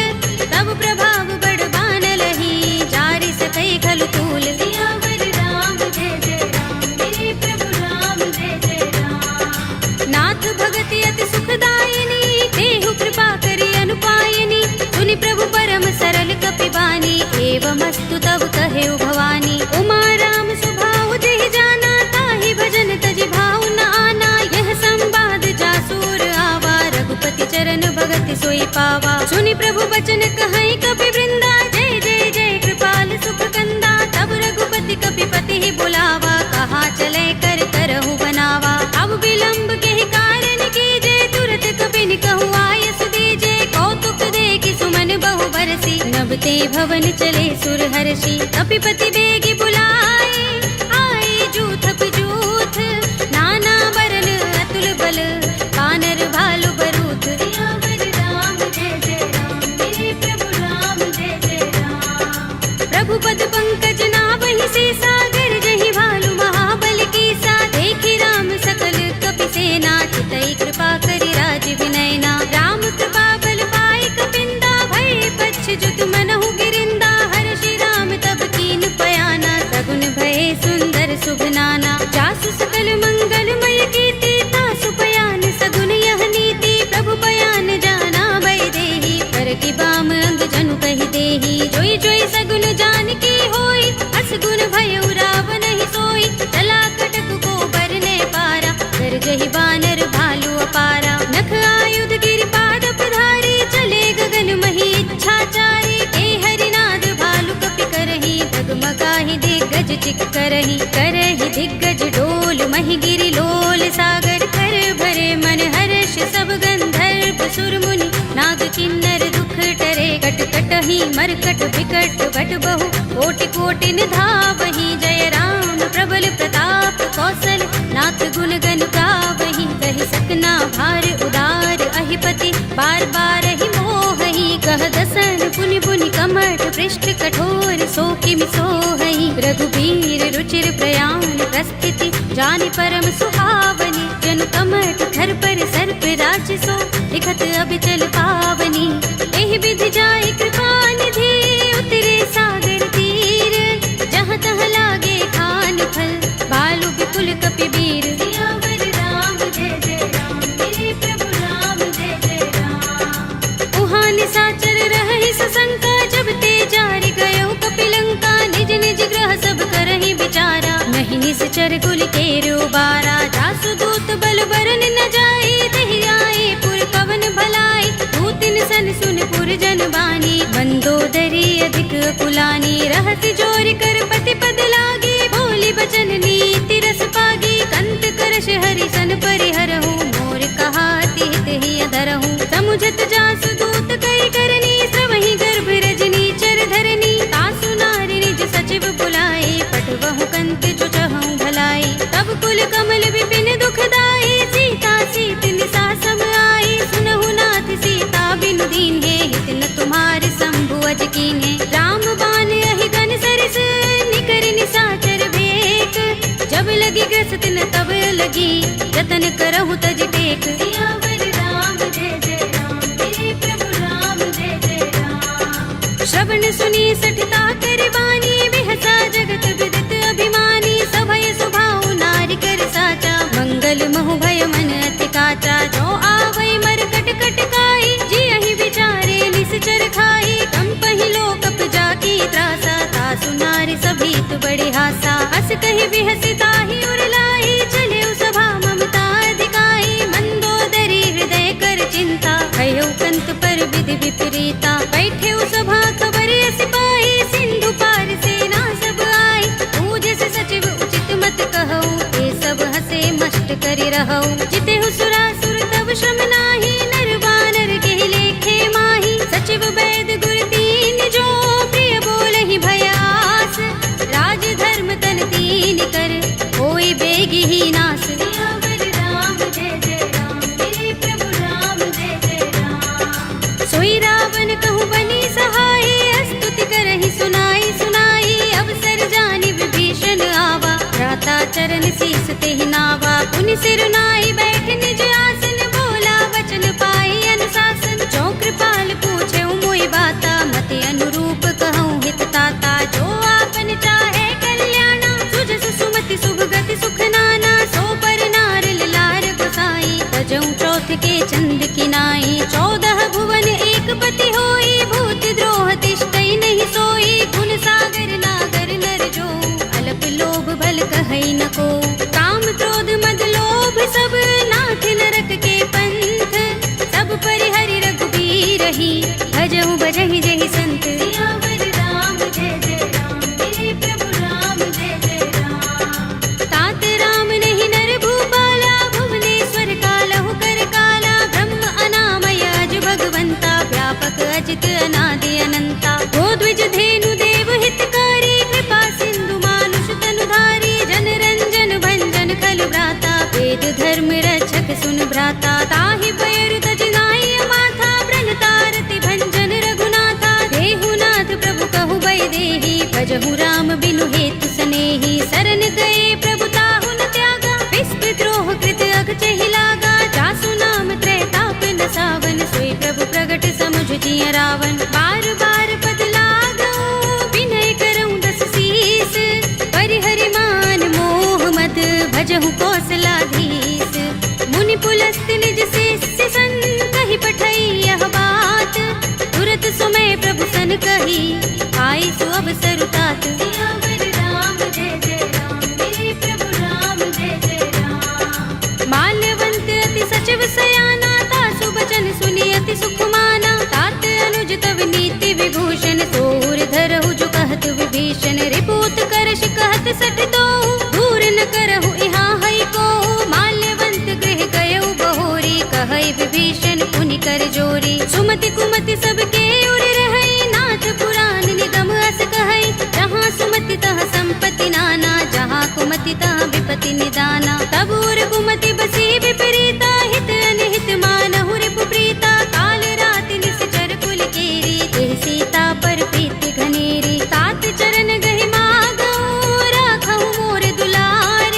तब प्रभाव बड़ बानलहि, जारि सकै खलु तूल। सियावर राम जय जय राम, मेरे प्रभु राम जय जय राम। नाथ भगति अति सुखदायिनी, देहु कृपा करि अनुपायिनी। सुनि प्रभु परम सरल कपि बानी, एवमस्तु तब कहेउ भवानी। उमा राम स्वभाव जेहि जाना, ताहि भजन तजि भाव न आना। यह संवाद जासुर आवा, रघुपति चरण भगति सोई पावा। सुनि प्रभु बचन कहै कपि वृंदा, जय जय जय कृपाल सुख कंदा। तब रघुपति कपि पति ही बुलावा, कहा चले कर करहु बनावा। अब विलंब के कारण कीजे, तुरत कपि कहु आयस दीजे। कौतुक देखि सुमन बहु बरसी, नभते भवन चले सुर हर्षि। कपिपति बेगी बुलाए, आए जूथ जूथ। नाना बरन अतुल बल, कानर भालु बरूथ। सियावर राम जय जय राम, मेरे प्रभु राम जय जय राम। प्रभु पद पंकज नावहि सीसा, गरजहि भालु महाबल कीसा। देखि राम सकल कपि सेना, चितई कृपा करि राज विनयना। राम कृपा बल पाए कपिंदा, भय पच्छ जुत मनहु गिरिंदा। हर्षि राम तब कीन पयाना, सगुन भय सुंदर शुभ नाना। जासु सकल मंगलमय कीर्ति, तासु पयान सगुन यह नीति। प्रभु पयान जाना भय देहि, पर की बाम अंग जनु कहि देहि। जोई जोई सगुन जान की होई, असगुन भयउ रावण ही सोई। चला कटक को बरने पारा, कर जहि बानर भालु अपारा। नख आयुध गिरिपाद पधारी, चले गगन मही इच्छाचारी। के हरिनाद भालु कपि करहि, डगमगाहि दिग्गज चिक करहि। करहि दिग्गज डोल, महि गिरि लोल सागर। कर भरे मन हर्ष सब गंधर्व सुर मुनि, नाग किन्नर दुख टरे। कट कटहि मरकट विकट बट बहु, कोटि कोटि निधावहि। जय राम प्रबल प्रताप कौशल, नाथ गुण गन गावहि। कहि सकना भार उदार, अहिपति बार बार ही मोहहि। कह दसन पुनि पुनि कमठ, पृष्ठ कठोर सो किमि सोहहि। रघुबीर रुचिर प्रयाण प्रस्थिति, जानि परम सुहावनी। जन कमठ धर पर सर्प राज सो, लिखत अबिचल पावनी। एहि विधि जाय कृपा निधि, उतरे सागर तीर। जहाँ तहाँ लागे खान फल, बालु विपुल कपि बीर। सियावर राम जय जय राम, मेरे प्रभु राम निशाचर रहहि सशंका, जब ते जारि गयो कपिलंका। निज निज ग्रह सब करहि विचारा, नहीं निश्चर कुल केरो बारा। जासु दूत बल बरन न जाई, तहि आए पुर कवन भलाई। दूतिन सन सुन पुर जन बानी, मंदोदरी अधिक कुलानी। रहति जोर कर पति पद लागी, बोली बचन नीति रस पागी। कंत करश हरि सन परिहरहु, मोर कहा हित ही अधरहु। समुझत जासु दूत कई करनी, श्रवहि गर्भ रजनी चर धरनी। तासु नारि निज सचिव बुलाए, पठवहु कंत जो चहु भलाई। तब कुल कमल विपिन दुखदाई, सीता सीत निसा सम आई। सुनहु नाथ सीता बिनु दीन्हे, हित न तुम्हारे शंभु अज कीन्हे। राम बाण अहि गन सरिस, निकर निशाचर भेक। जब लगी ग्रस्त न तब लगी, जतन करहु तज टेक। सियावर राम जय जय राम, तेरे प्रभु राम जय जय राम। श्रवण सुनी सठता कर बानी, बिहसा जगत विदित अभिमानी। सभय सुभाउ नारी कर साचा, मंगल महु भय मन अति काचा। जो आवै मरकट कट काई, जियहि विचारे निश्चर खाई। कंपहि लोकप जाकी त्रासा, तासु नारी सभीत बड़े हासा। हस कहि बिहसि ताहि उर लाई, चले सभा ममता अधिकाई। मंदोदरी हृदय कर चिंता, भयो कंत पर विधि विपरीता। बैठे सभा खबर सिपाही, सिंधु पार सेना सब आई। पूज से सचिव उचित मत कहऊ, ये सब हसे मस्त करि रहऊ। जितेहु सुरासुर तब श्रम नाही, नर बानर के लेखे माही। सचिव वैद गुर दीन जो, प्रिय बोलहि भयास। राज धर्म तन दीन कर, होय बेगी ही नास। सियावर राम जय जय राम, तेरे प्रभु राम जय जय राम। सोई रावण कहूँ बनी सहाय, स्तुति करहि सुनाई सुनाई। अवसर जानि विभीषण आवा, भ्राता चरण शीस तेहि नावा। पुनि सिर नाई बैठ निज आसन, बोला वचन पाई अनुशासन। जो कृपाल पूछे मोहि बाता, मति अनुरूप कहूँ हित ताता। जो आपन चाहे कल्याणा, सुजस सुमति शुभ गति सुख नाना। सो पर नार लार गोसाई, तजऊ चौथ के चंद की नाई। 14 भुवन एक पति होई, भूत द्रोह तिष्ठई नहीं सोई। गुण सागर नागर नर जो, अलप लोभ भल कहई न को। काम क्रोध मद लोभ सब, नाथ नरक के पंथ। सब परिहरि रघुबीर ही, भजहु भजहि जहि संत। सियावर राम जय जय राम, तेरे प्रभु राम जय जय राम। तात राम नहीं नर भूपाला, भुवनेश्वर कालहु कर काला। ब्रह्म अनामय अज भगवंता, व्यापक अजित अनादि अनंता। गोद्विज धेनु देव हितकारी, कृपा सिंधु मानुष तनुधारी। जन रंजन भंजन खल भ्राता, वेद धर्म रक्षक सुन भ्राता। ताहि पैर तज नाई माथा, ब्रन तारति भंजन रघुनाथा। देहु नाथ प्रभु कहु बै देहि, भजहु राम बिनु हेतु सनेहि। शरण गए प्रभु ताहु न त्यागा, विस्तृत द्रोह कृत अघ चहि लागा। जासु नाम त्रैताप न सावन, सोई प्रभु प्रगट समुझ जिय रावण। बार बार पद लागऊ, विनय करऊँ दस शीस। परिहरि मान मोह मद, भजहु कौशलाधीश। मुनि पुलस्त निज शिष्य सन, कहि पठई यह बात। तुरत सुमय प्रभु सन कही, आई सु अवसर तात। सियावर राम जय जय राम, तेरे प्रभु राम जय जय राम। माल्यवंत अति सचिव सयाना, तासु बचन सुनि अति सुख माना। तात अनुज तव नीति विभूषण, सोर धरहु जो कहत विभीषण। रिपुत करश कहत सठ दो, दूर न करहु यहाँ हई को। माल्यवंत गृह गयउ बहोरी, कहै विभीषण पुनि कर जोरी। सुमति कुमति सबके उर रहई, नाथ पुराण निगम अस कहई। जहाँ सुमति तह संपत्ति नाना, जहाँ कुमति तह विपत्ति निदाना। तब उर कुमति बसी विपरीता, हित अनहित मानहु रिपु प्रीता। काल रात निश्चर कुल केरी, तेहि सीता पर प्रीति घनेरी। तात चरण गहि मागऊ, राखहु मोर दुलार।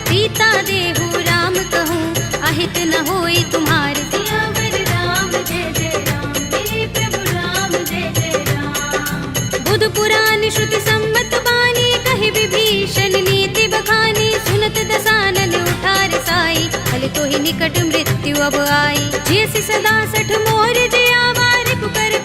सीता देहु राम कहूँ, अहित न होई तुम्हार। सियावर राम जय जय राम, तेरे प्रभु राम जय जय राम। बुध पुराण श्रुति सम्मत बानी, कहि विभीषण नीति बखानी। सुनत दसानन उठार साई, फल तो ही निकट मृत्यु अब आई। जैसी सदा सठ मोर जयावा, रिपु कर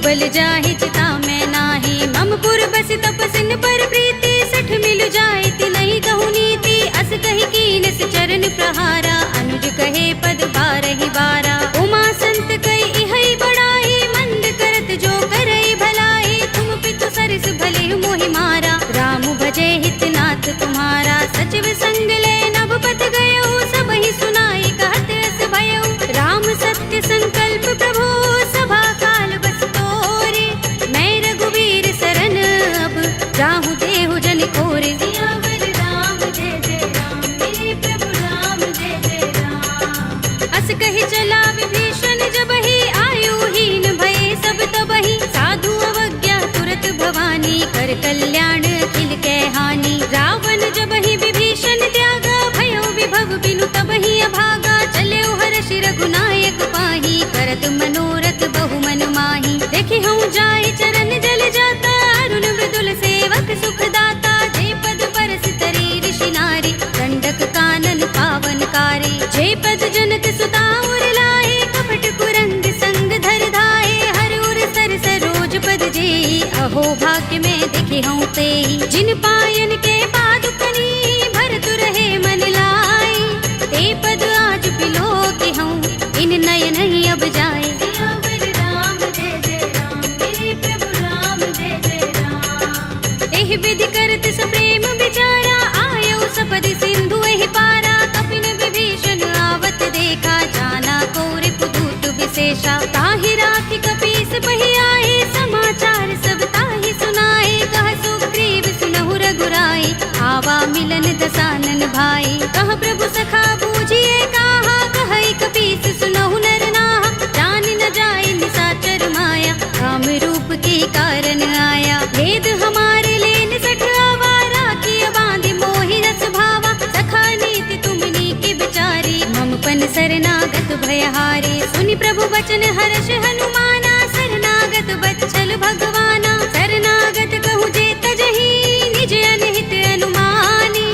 बल जाहि चिता में नाही, ममपुर बस तपसिन पर प्रीति, सठ मिल जाए तिनहि कहु नीति, अस कहि कीनस चरण प्रहारा, अनुज कहे पद बारहि बारा, उमा संत कई इहै बड़ाई, मंद करत जो करई भलाई, तुम पितु सरस भले मोहि मारा, राम भजे हितनाथ तुम्हारा, सचिव संग ले नभ पत गयो, सबहि सुनाई कहत अस भयो, राम सत्य संकल्प प्रभु सभा काल बस तोरे, मैं रघुवीर सरन अब जाहु देहु जन कोरे, सियावर राम जय जय राम, मेरे प्रभु राम जय जय राम। अस कहि चला विभीषण जबहि, आयुहीन भये सब तबहि, साधु अवज्ञा तुरत भवानी, कर कल्याण अखिल कै हानि, रावण जबहि विभीषण त्यागा, भयो विभव बिनु तबहि अभागा, चले हर्ष रघुनायक पाहि, करत मनोरथ बहु मन माहि, देखि हूँ जाय चरण जल जाता, अरुण मृदुल सेवक सुख दाता, जे पद परस तरी ऋषि नारी, दंडक कानन पावन कारी, जे पद जनक सुता उर लाए, कपट कुरंग संग धर धाये, हर उर सर सरोज पद जेई, अहो भाग्य में दिखे हूँ तेई, जिन पायन के पादुकनी, भरत रहे मन लाई, ते पद आज बिलो के हूँ, इन नयन ही अब जाए, सियावर राम जय जय राम, मेरे प्रभु राम जय जय राम। एहि विधि करत सप्रेम विचारा, आयो सपदि सिंधु एहि पारा, कपिन विभीषण आवत देखा, जाना कोरि पुदूत विशेषा, ताहि राखि कपीस बहि आए, समाचार सब ताहि सुनाए, कह सुग्रीव सुनहु रघुराई, आवा मिलन दसानन भाई, कह प्रभु सखा बूझिए काहा, कहई कपीस सुनहु नर नाहा, जान न जाए निशाचर माया, राम रूप के कारण आया, भेद हमारे लेन सठ आवारा, किया बांधि मोहि रस भावा, सखा नीति तुमनी के बिचारी, ममपन शरणागत भयहारी, सुनि प्रभु वचन हर्ष हनुमाना, शरणागत बच्चल भगवाना, शरणागत कहु जे तजहि, निज अनहित अनुमानी,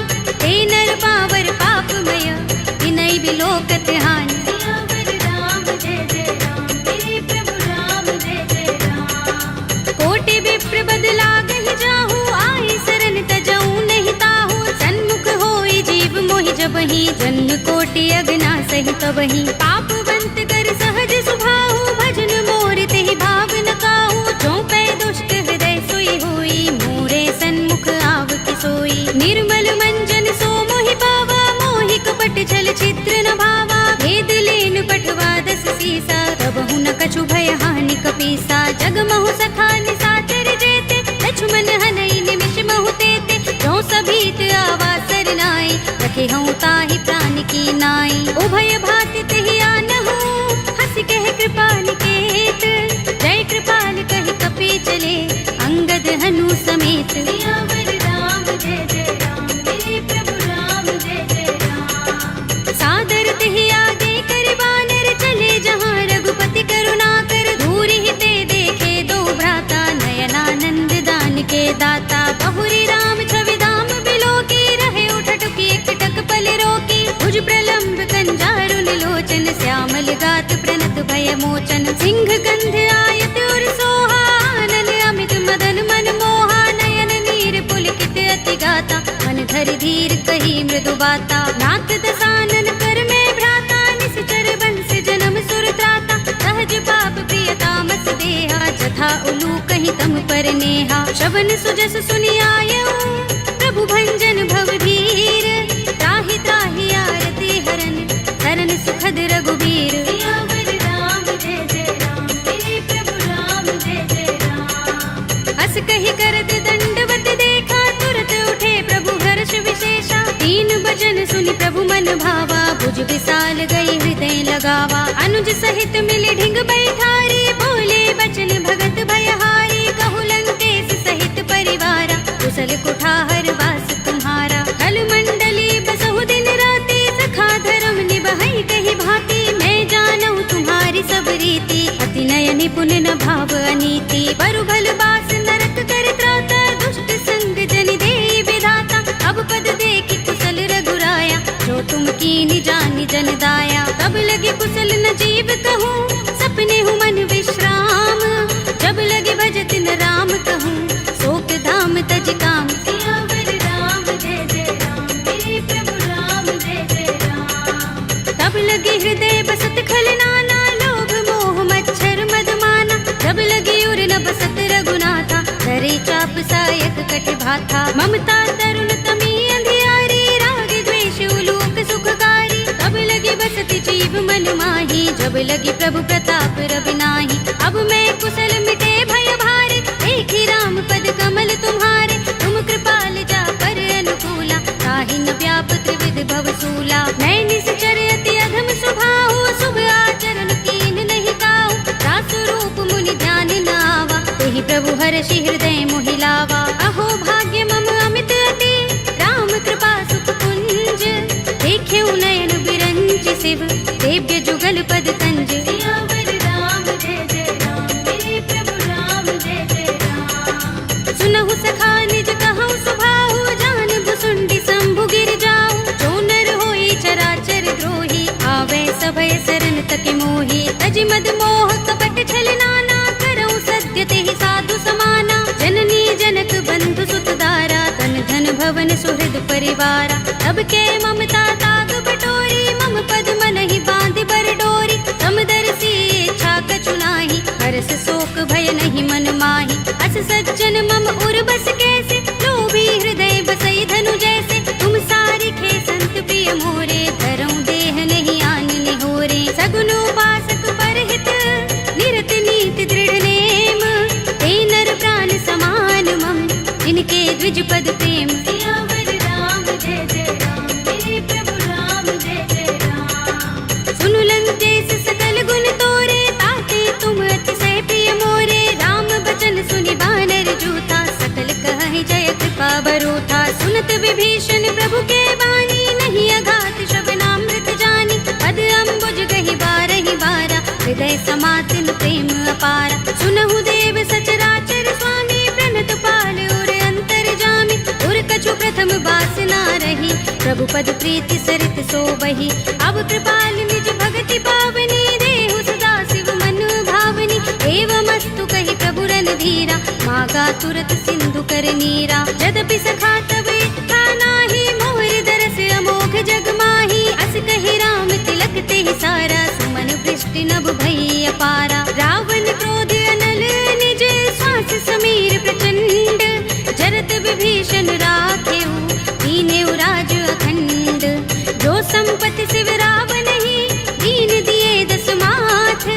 ते नर पावर पापमय, तिनहि बिलोकत हानि, सियावर राम जय जय राम, मेरे प्रभु राम जय जय राम। कोटि विप्र बदला गहि जाहु, आए शरण तजऊ नहीं ताहु, सन्मुख होई जीव मोहि जबहि, जन्म कोटि अगना सहि तबहि, पापवंत कर सहज सुभाहु, भजन मोर तेहि भाव न काहू, जो पै दुष्ट हृदय सोई होई, मोरे सन्मुख आव कि सोई, निर्मल मंजन सो मोहि पावा, मोहि कपट छल चित्र न भावा, भेद लेन पठवा दस सीसा, तबहु न कछु भय हानि कपीसा, जग महु सखा निशाचर जेते, लक्ष्मण हनई निमिष महु तेते, जो सभीत आवा सरनाई, रखे हूँ ताहि प्राण की नाई, उभय भाति तेहि आनहु, हंस कह कृपाल केत, जय कृपाल कहि कपि चले, अंगद हनु समेत, सियावर राम जय जय राम, मेरे प्रभु राम जय जय राम। सादर तेहि आगे कर बानर, चले जहाँ रघुपति करुणा कर, दूरि ही ते देखे दो भ्राता, नयनानंद दान के दाता, बहुरी राम छवि धाम बिलो की, रहे उठटुकी एकटक पल रोकी, भुज प्रलंब कंजारुन लोचन, श्यामल गात प्रणत भय मोचन, सिंह कंध आयत उर सोहा, आनन अमित मदन मन मोहा, नयन नीर पुलकित अति गाता, मन धरि धीर कही मृदु बाता, नाथ दसानन कर में भ्राता, निश्चर बंस जन्म सुर त्राता, सहज पाप प्रिय तामस देहा, जथा उलू कही तम पर नेहा, श्रवण सुजस सुनि आयऊ, प्रभु भंजन भव धीर, त्राहि त्राहि आरती हरन, शरण सुखद रघुबीर, सियावर राम जय जय राम, मेरे प्रभु राम जय जय राम। अस कहि करत दंडवत देखा, तुरत उठे प्रभु हर्ष विशेषा, तीन बचन सुनि प्रभु मन भावा, भुज विशाल गई हृदय लगावा, अनुज सहित मिले ढिंग बैठारी, बोले बचन भगत भयहारी, कहु लंकेश सहित परिवारा, कुशल कुठार वास तुम्हारा, कल मंडली बसहु दिन राति, सखा धर्म निबहै कहि भांति, मैं जानऊ तुम्हारी सब रीति, अति नय निपुण न भाव अनीति, बरु भल बास नरक कर त्राता, दुष्ट संग जन देई विधाता, अब पद देखि कुशल रघुराया, जो तुम कीनि जानि जन दाया, तब लगे कुशल न जीव कहूँ, सपने हूँ मन विश्राम, जब धाम तज काम। सियावर राम जय जय राम, मेरे प्रभु राम जय जय राम। तब लगी हृदय बसत खलनाना, लोभ मोह मच्छर मदमाना। जब लगी उर न बसत रघुनाथा, धरे चाप सायक कट भाथा। ममता तरुण तमी अंधियारी, राग द्वेष उलोक सुखकारी। तब लगी बसती जीव मन माही, जब लगी प्रभु प्रताप रवि नाही। अब मैं कुशल मिटे भय भारे, देखी राम पद कमल तुम्हारे। तुम कृपाल जा पर अनुकूला, ताहि न व्याप त्रिविध भवसूला। मैं निश्चर अति अधम स्वभाव, शुभ आचरण कीन नहीं काऊ। दासु रूप मुनि ध्यान न आवा, तेहि प्रभु हर्षि हृदय मोहि लावा। अहो भाग्य मम अमित अति, राम कृपा सुख कुंज। देखे नयन बिरंज शिव, देव्य जुगल पद तंज। सियावर राम जय जय राम, मेरे प्रभु राम जय जय राम। सुनहु सखा निज कहु सुभाहु, जान भुसुंडी शंभु गिर जाऊ। जो नर होई चराचर द्रोही, आवे सभय शरण तक मोही। तज मद मोह कपट छल नाना, करऊं सत्य तेहि साधु समाना। जननी जनक बंधु सुत दारा, तन धन भवन सुहृद परिवारा। तब के ममता ताग बटोरी, मम पद मनहि बांध बर डोरी। समदर्शी इच्छा कछु नाही, हरस शोक भय नहीं मन माही। अस सज्जन मम उर बस कैसे, लोभी हृदय बसई धनु जैसे। तुम सारिखे संत प्रिय मोरे, धरऊं देह नहीं आन निहोरे। सगुन उपासक परहित, निरत नीति दृढ़ नेम। ते नर प्राण समान मम, जिनके द्विज पद प्रेम। सियावर राम जय जय राम, मेरे प्रभु राम जय जय राम। सुनु लंकेश सकल गुण तोरे, ताते तुम अतिशय प्रिय मोरे। राम बचन सुनि बानर जूथा, सकल कहहि जय कृपा बरूथा। सुनत विभीषण प्रभु के बानी, नहीं अघात श्रवणामृत जानी। पद अम्बुज गहि बारहि बारा, हृदय समातिन प्रेम अपारा। सुनहु देव सचराचर स्वामी, प्रणत पाल उर अंतर जामी। उर कछु प्रथम बासना रही, प्रभु पद प्रीति सरित सोबहि। अब कृपाल निज भगति पावनी, देहु सदा शिव मन भावनी। एवमस्तु कहि प्रभु रणधीरा, मागा तुरत सिंधु कर नीरा। यद्यपि सखा तब इच्छा नाही, मोर दरस अमोघ जग माही। अस कहि राम तिलक तेहि सारा, सुमन वृष्टि नभ भई अपारा। रावण क्रोध अनल निज, श्वास समीर प्रचंड। जरत विभीषण राखेऊ, दीनेउ राज अखंड। जो संपत्ति शिव रावण ही, दीन दिए दस माथ।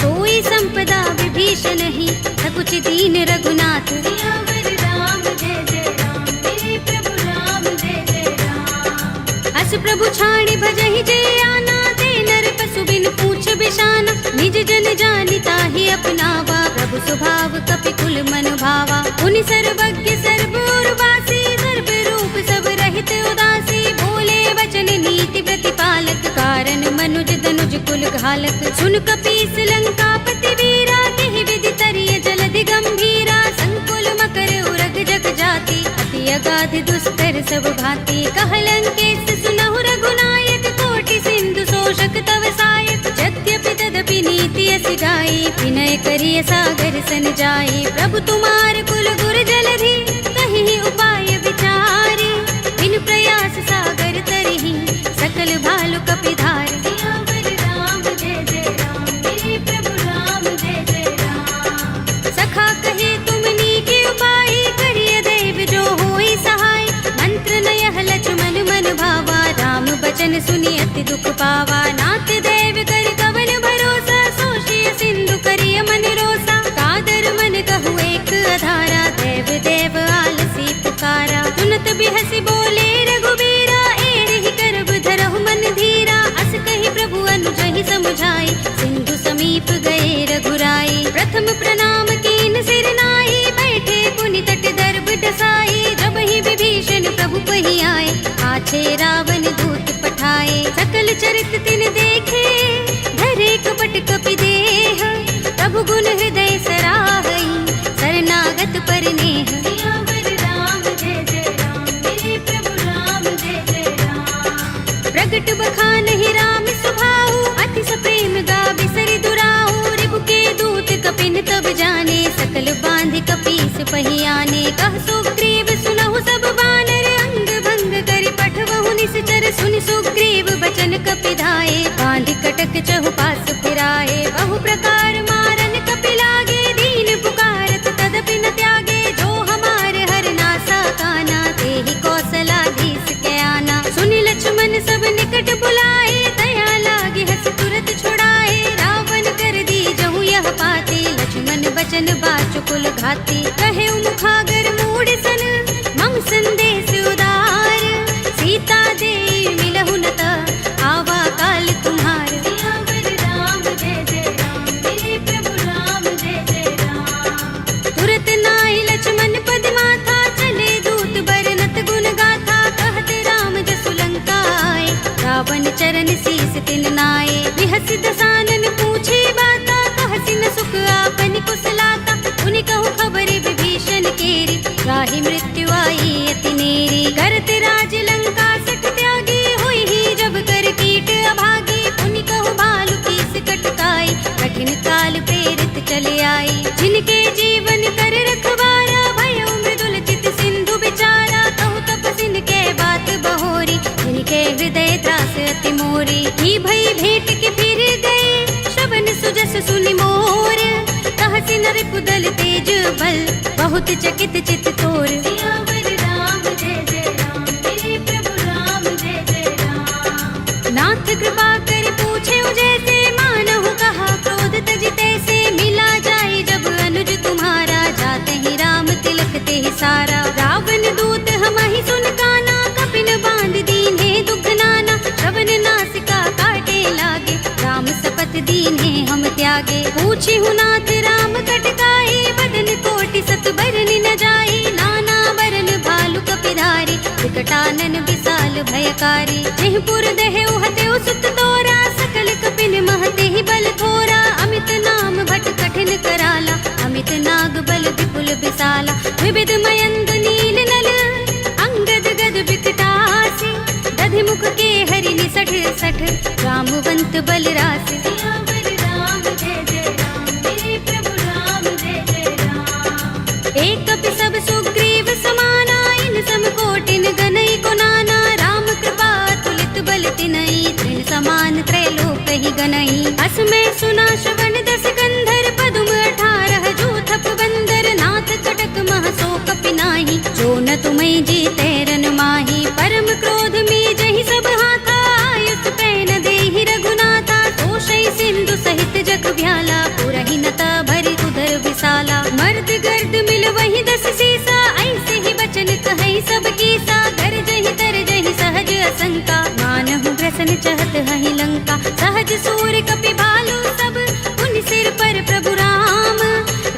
सोई संपदा विभीषण ही, सकुच दीन रघुनाथ। सियावर राम जय जय राम, मेरे प्रभु राम जय जय राम। अस प्रभु छाड़ी भजहि जय आना, ते नर पशु बिन पूछ बिशाना। निज जन जानि ताहि अपनावा, प्रभु स्वभाव कपि कुल मन भावा। उनि सर्वज्ञ सर्व उर्वासी, सर्व रूप सब रहित उदासी। बोले वचन नीति प्रतिपालक, कारण मनुज तनुज कुल घालक। सुन कपीस लंकापति वीरा, केहि विधि तरिय जलधि गंभीरा। संकुल मकर उरग जग जाति, अति अगाध दुस्तर सब भांति। कह लंकेश सुनहु रघुनायक, कोटि सिंधु शोषक तव सायक। यद्यपि तदपि नीति अस गाई, विनय करिय सागर सन जाई। प्रभु तुम्हार कुल गुर जलधि, कहि उपाय विचारी। बिन प्रयास सागर तरहि, सकल भालु कपिधारी। सियावर राम जय जय राम, मेरे प्रभु राम जय जय राम। सखा कहे तुमनी के उपाय, करिय दैव जो होई सहाय। मंत्र नयह लक्ष्मण मन भावा, राम बचन सुनि अति दुख पावा। नाथ देव कर कवन भरोसा, सोषिय सिंधु करिय मन रोसा। कादर मन कहु एक अधारा, देव देव आलसी पुकारा। सुनत बिहसि बोले रघुबीरा, एहि करब धरहु मन धीरा। अस कहि प्रभु अनुजहि समुझाई, सिंधु समीप गए रघुराई। प्रथम प्रणाम कीन सिर नाई, बैठे पुनि तट दर्भ डसाई। जब ही विभीषण प्रभु पहि आए, आछे रावण दूत पठाए। सकल चरित तिन देखे, धरे कपट कपि देह। प्रभु गुण हृदय सराहई, शरणागत पर नेह। सियावर राम जय जय राम, मेरे प्रभु राम जय जय राम। प्रगट बखानहि राम सुभाऊ, अतिस प्रेम गावे सरि दुराऊ। रिबु के दूत कपिन तब जाने, सकल बांधि कपीस पहि आने। कह सो खड़क चहु पास फिराए, बहु प्रकार मारन कपिलागे, दीन पुकारत तदपि न त्यागे, जो हमारे हर नासा काना, तेहि कौशलाधीश के आना। सुनि लक्ष्मण सब निकट बुलाए, दया लागे हस तुरत छुड़ाए, रावण कर दी जहु यह पाती, लक्ष्मण बचन बाचुकुल घाती। कहे मुखागर मूढ़ सन मम संदेश उदार, सीता दे मिलहु न त आवा काल तुम्हार। सियावर राम जय जय राम, मेरे प्रभु राम जय जय राम। तुरत नाई लक्ष्मण पद माथा, चले दूत बरनत गुण गाथा, कहते राम जसु लंका आए, रावण चरण शीस तिन नाए। बिहसि दसानन पूछे बाता, कहसि न सुख आपन कुशलाता, उनि कहु खबर विभीषण केरी, राहि मृत्यु आई अति नेरी। करत राज लंका सठ त्यागी, हुई ही जब कर कीट अभागी, उनि कहु भालु कीस कटकाई, कठिन काल प्रेरित चले आई। जिनके जीवन कर रखवारा, भयो मृदुल चित सिंधु बिचारा, कहु तपसिन के बात बहोरी, जिनके हृदय त्रास अति मोरी। की भई भेंट के फिर गए, श्रवण सुजस सुनि मोर, कहसि नर पुदल तेज बल, बहुत चकित चित तोर। सियावर राम जय जय राम, मेरे प्रभु राम जय जय राम। नाथ कृपा कर पूछे जैसे, मानहु कहा क्रोध तजिते से, मिला जाए जब अनुज तुम्हारा, जाते ही राम तिलक ते सारा। रावण दूत हमहि सुन काना, कपिन बांध दीन्हे दुख नाना, श्रवण नासिका काटे लागे, राम शपथ दीन्हे हम त्यागे। पूछी हूँ नाथ राम कटकाई, बदन कोटि सत बरन न जाई, नाना बरन भालु कपिधारी, विकटानन विशाल भयकारी। जेहपुर दहेउ हतेउ सुत तोरा, सकल कपिन महते ही बल थोरा, अमित नाम भट कठिन कराला, अमित नाग बल विपुल विशाला। विविध मयंग नील नल, अंगद गद विकटासी, दधि मुख के हरि निसठ सठ, रामवंत बल रासि। सियावर राम जय जय राम, मेरे प्रभु राम जय जय राम। एक कपि सब सुग्रीव समाना, इन सम कोटिन गनई को नाना, राम कृपा तुलित बल तिनई, तृण समान त्रैलोक ही गनई। अस में सुना श्रवण दस गंधर, पदुम 18 जूथप बंदर, नाथ कटक मह सो कपि नाही, जो न तुम्हें जीते रन माही। परम क्रोध में जहि सब हाथा, आयुष पैन देहि रघुनाथा, तोषै सिंधु सहित जग भ्याला, पुरहि नता भरि उदर विशाला। मर्द गर्द मिल वही 10 सीसा, ऐसे ही बचन कहि सब कीसा, गरजहि तरजहि सहज असंका, मानहु ग्रसन चहत हहि लंका। सहज सूर कपि भालु सब, उन सिर पर प्रभु राम,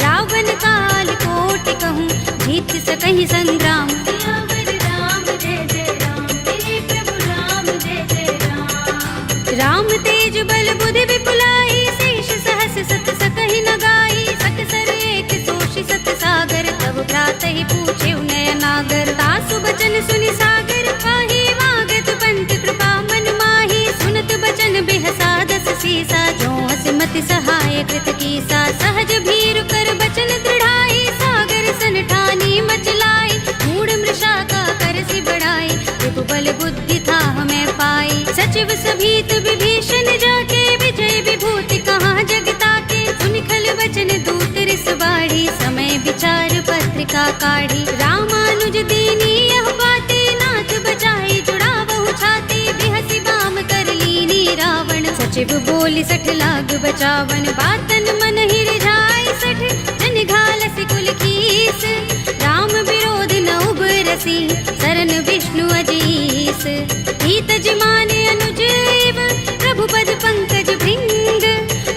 रावण काल कोटि कहूँ, जीत सकहि संग्राम। सियावर राम जय जय राम, मेरे प्रभु राम जय जय राम। राम तेज बल बुद्धि विपुलाई, शेष सहस सत सकहि न गाई, सकसर एक सोषि सत सागर, तब भ्रातहि पूछे नय नागर। तासु बचन सुनि सागर, पाहि वागत पंत कृपा मन माही, सुनत बचन बिहसा 10 सीसा, जो हस मति सहाय कृत कीसा। सहज भीरु कर बचन दृढ़ाई, सागर सन ठानी मचलाई, मूढ़ मृषा का करसि बढ़ाई, विभु बल बुद्धि था हमें पाई। सचिव सभीत विभीषण जाके, विजय विभूति कहाँ जगता के, सुनि खल वचन दूत रिस बाढ़ी, समय विचार पत्रिका काढ़ी। रामानुज दीनी यह बाते, नाथ बचाई जुड़ावहु छाती, बिहसि बाम कर लीनी रावण, सचिव बोली 60 लाग बचावन। बातन मन ही रिझाई 60, जन घालसि कुल कीस, राम विरोध न उबरसी, सरन विष्णु अजीस। हित जिमाने अनुजीव, प्रभु पद पंकज भृंग,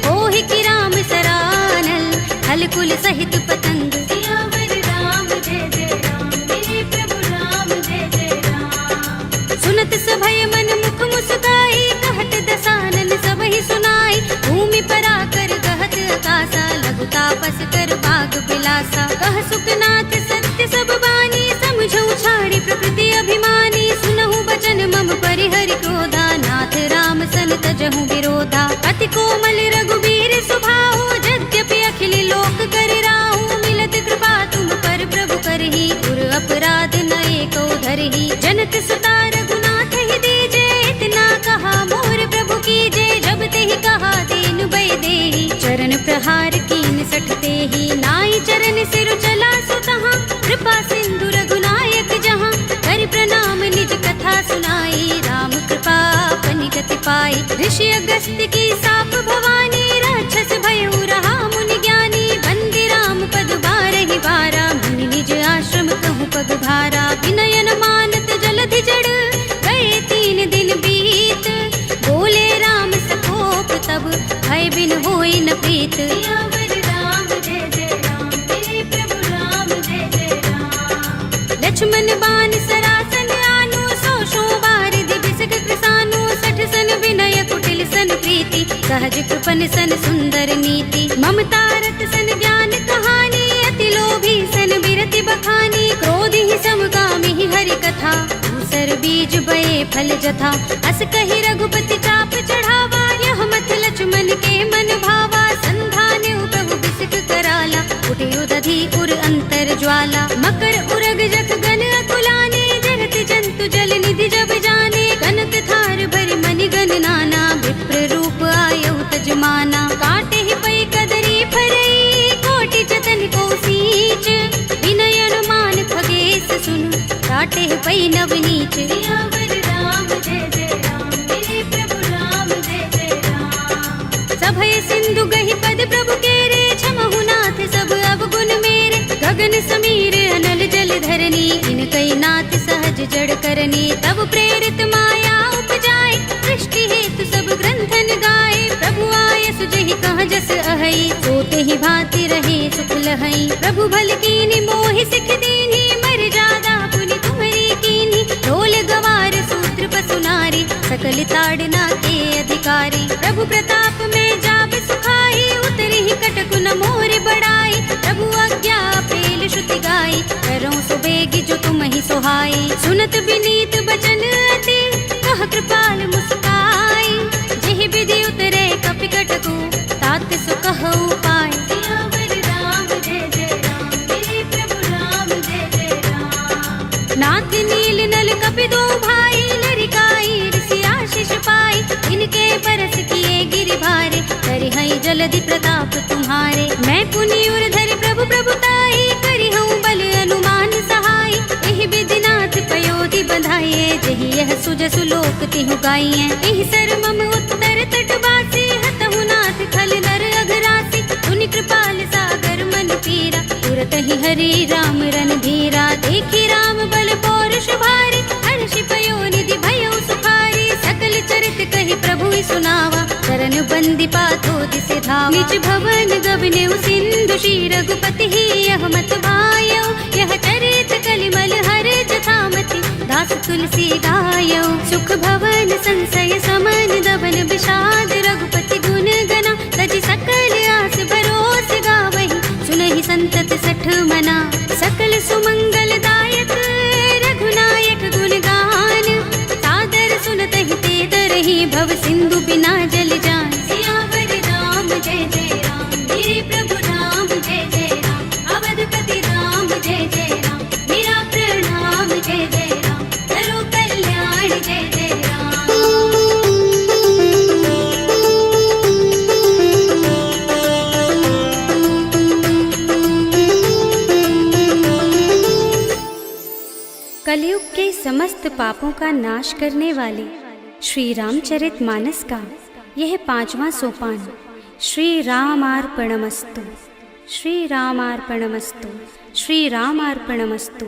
ओहि की राम सरानल, हल कुल सहित पतंग। सियावर राम जय जय राम, मेरे प्रभु राम जय जय राम। सुनत सभय मन मुख मुस्काई, कहत दसानन सबहि सुनाई, भूमि पराकर कहत आकाशा, लघु तापस कर बाग बिलासा। कह सुखनाथ सत्य सब बानी, समझौ छाड़ी प्रकृति अभिमानी, सुनहु बचन मम परिहरि क्रोधा, नाथ राम सन तजहु विरोधा। अति कोमल रघुबीर सुभाऊ, यद्यपि अखिल लोक कर राहु, मिलत कृपा तुम पर प्रभु करही, गुर अपराध न एको धरही। जनक सुता रघुनाथ ही दीजे, इतना कहा मोर प्रभु कीजे, जब तेहि का संहार कीन सठते ही, नाई चरण सिर चला सुतहाँ, कृपा सिंधु रघुनायक जहाँ, कर प्रणाम निज कथा सुनाई, राम कृपा अपनी गति पाई। ऋषि अगस्त्य की साप भवानी, राक्षस भयउ रहा मुनि ज्ञानी, बंदी राम पद बारहि बारा, मुनि निज आश्रम कहूँ पग भारा। विनयन मानत जलधि जड़, गए 3 दिन बीत, बोले राम सकोप तब, भय बिन होई न प्रीत। सियावर राम जय जय राम, तेरे प्रभु राम जय जय राम। लक्ष्मण बाण सरासन आनु, 100 बारिधि बिसक कृसानु, 60 सन विनय कुटिल सन प्रीति, सहज कृपन सन सुंदर नीति। ममता रत सन ज्ञान कहानी, अति लोभी सन बिरति बखानी, क्रोध ही समगामी ही हरि कथा, दूसर बीज बये फल जथा। अस कहि रघुपति चाप चढ़ावा, यह मत लक्ष्मण के मन भावा, संधान प्रभु बिसक कराला, उठे उदधि उर अंतर ज्वाला। मकर उरग जख गन अकुलाने, जगत जंतु जल निधि जब जाने, कनक थार भरि मनि गण नाना, विप्र रूप आयउ तजमाना। काटे ही पै कदरी फरई, कोटि जतन को सींच, विनय अनुमान खगेश सुन, काटे ही पै नवनीच। सियावर राम जय जय राम, तेरे प्रभु राम जय जय राम। सभय सिंधु गहि पद प्रभु केरे, क्षमहु नाथ सब अवगुण मेरे, गगन समीर अनल जल धरनी, इनकई नाथ सहज जड़ करनी। तब प्रेरित माया उपजाए, सृष्टि हेतु सब ग्रंथन गाए, प्रभु आय सुजहि कहाँ जस अहै, सोते ही भांति रहे सुख लहै। प्रभु भल कीनी मोहि सिख दीनी, मर जादा पुनि तुम्हरी कीनी, ढोल गवार सूत्र पसु नारी, सकल ताड़ना के अधिकारी। प्रभु प्रताप में जाप सुखाई, उतरी ही कटकु न मोर बढ़ाई, प्रभु आज्ञा पेल श्रुति गाई, करो सुबेगी जो तुम ही सुहाई। सुनत विनीत बचन अति, कह कृपाल मुस्काई, जेहि विधि उतरे कपि कटकु, तात सुकहु पाय। सियावर राम जय जय राम, तेरे प्रभु राम जय जय राम। नाथ नील नल कपि दो भाई, लरिकाई ऋषि आशीष पाई, इनके बरस किए गिरि भारे, करिहई जलधि प्रताप तुम्हारे। मैं पुनि उर धरि प्रभु प्रभुताई, करिहऊँ बल अनुमान सहाय, एहि विधि नाथ पयोधि बंधाइए, जहि यह सुजसु लोक तिहु गाइए। एहि सर मम उत्तर तटवासी, हतहु नाथ खल नर अघरासी, पुनि कृपाल सागर मन पीरा, तुरत ही हरि राम रणधीरा। देखी राम बल पौरुष भारी, हर्षि पयोनिधि भयउ सुखारी, सकल चरित कहि प्रभु ही सुनावा, चरण बंदी पाथो दिसे धावा। निज भवन गबनेउ सिंधु श्री रघुपति ही, यह मत भायौ, यह चरित कलिमल हर जथामति, दास तुलसी गायौ। सुख भवन संशय समन, दबन विषाद रघुपति गुण गना, तजि सकल आस भरोस गावहि, सुनहि संतत 60 मना। सकल सुमंगल दायक रघुनायक गुण गान, सादर सुनतहि ते तरहि, भव सिंधु बिना जल जान। सियावर राम जय जय राम, मेरे प्रभु राम जय जय राम, अवधपति राम जय जय राम, मेरा प्रणाम जय जय राम, करो कल्याण जय जय राम। कलयुग के समस्त पापों का नाश करने वाले श्री रामचरित मानस का यह 5वां सोपान, श्री रामार्पणमस्तु, श्री रामार्पणमस्तु, श्री रामार्पणमस्तु।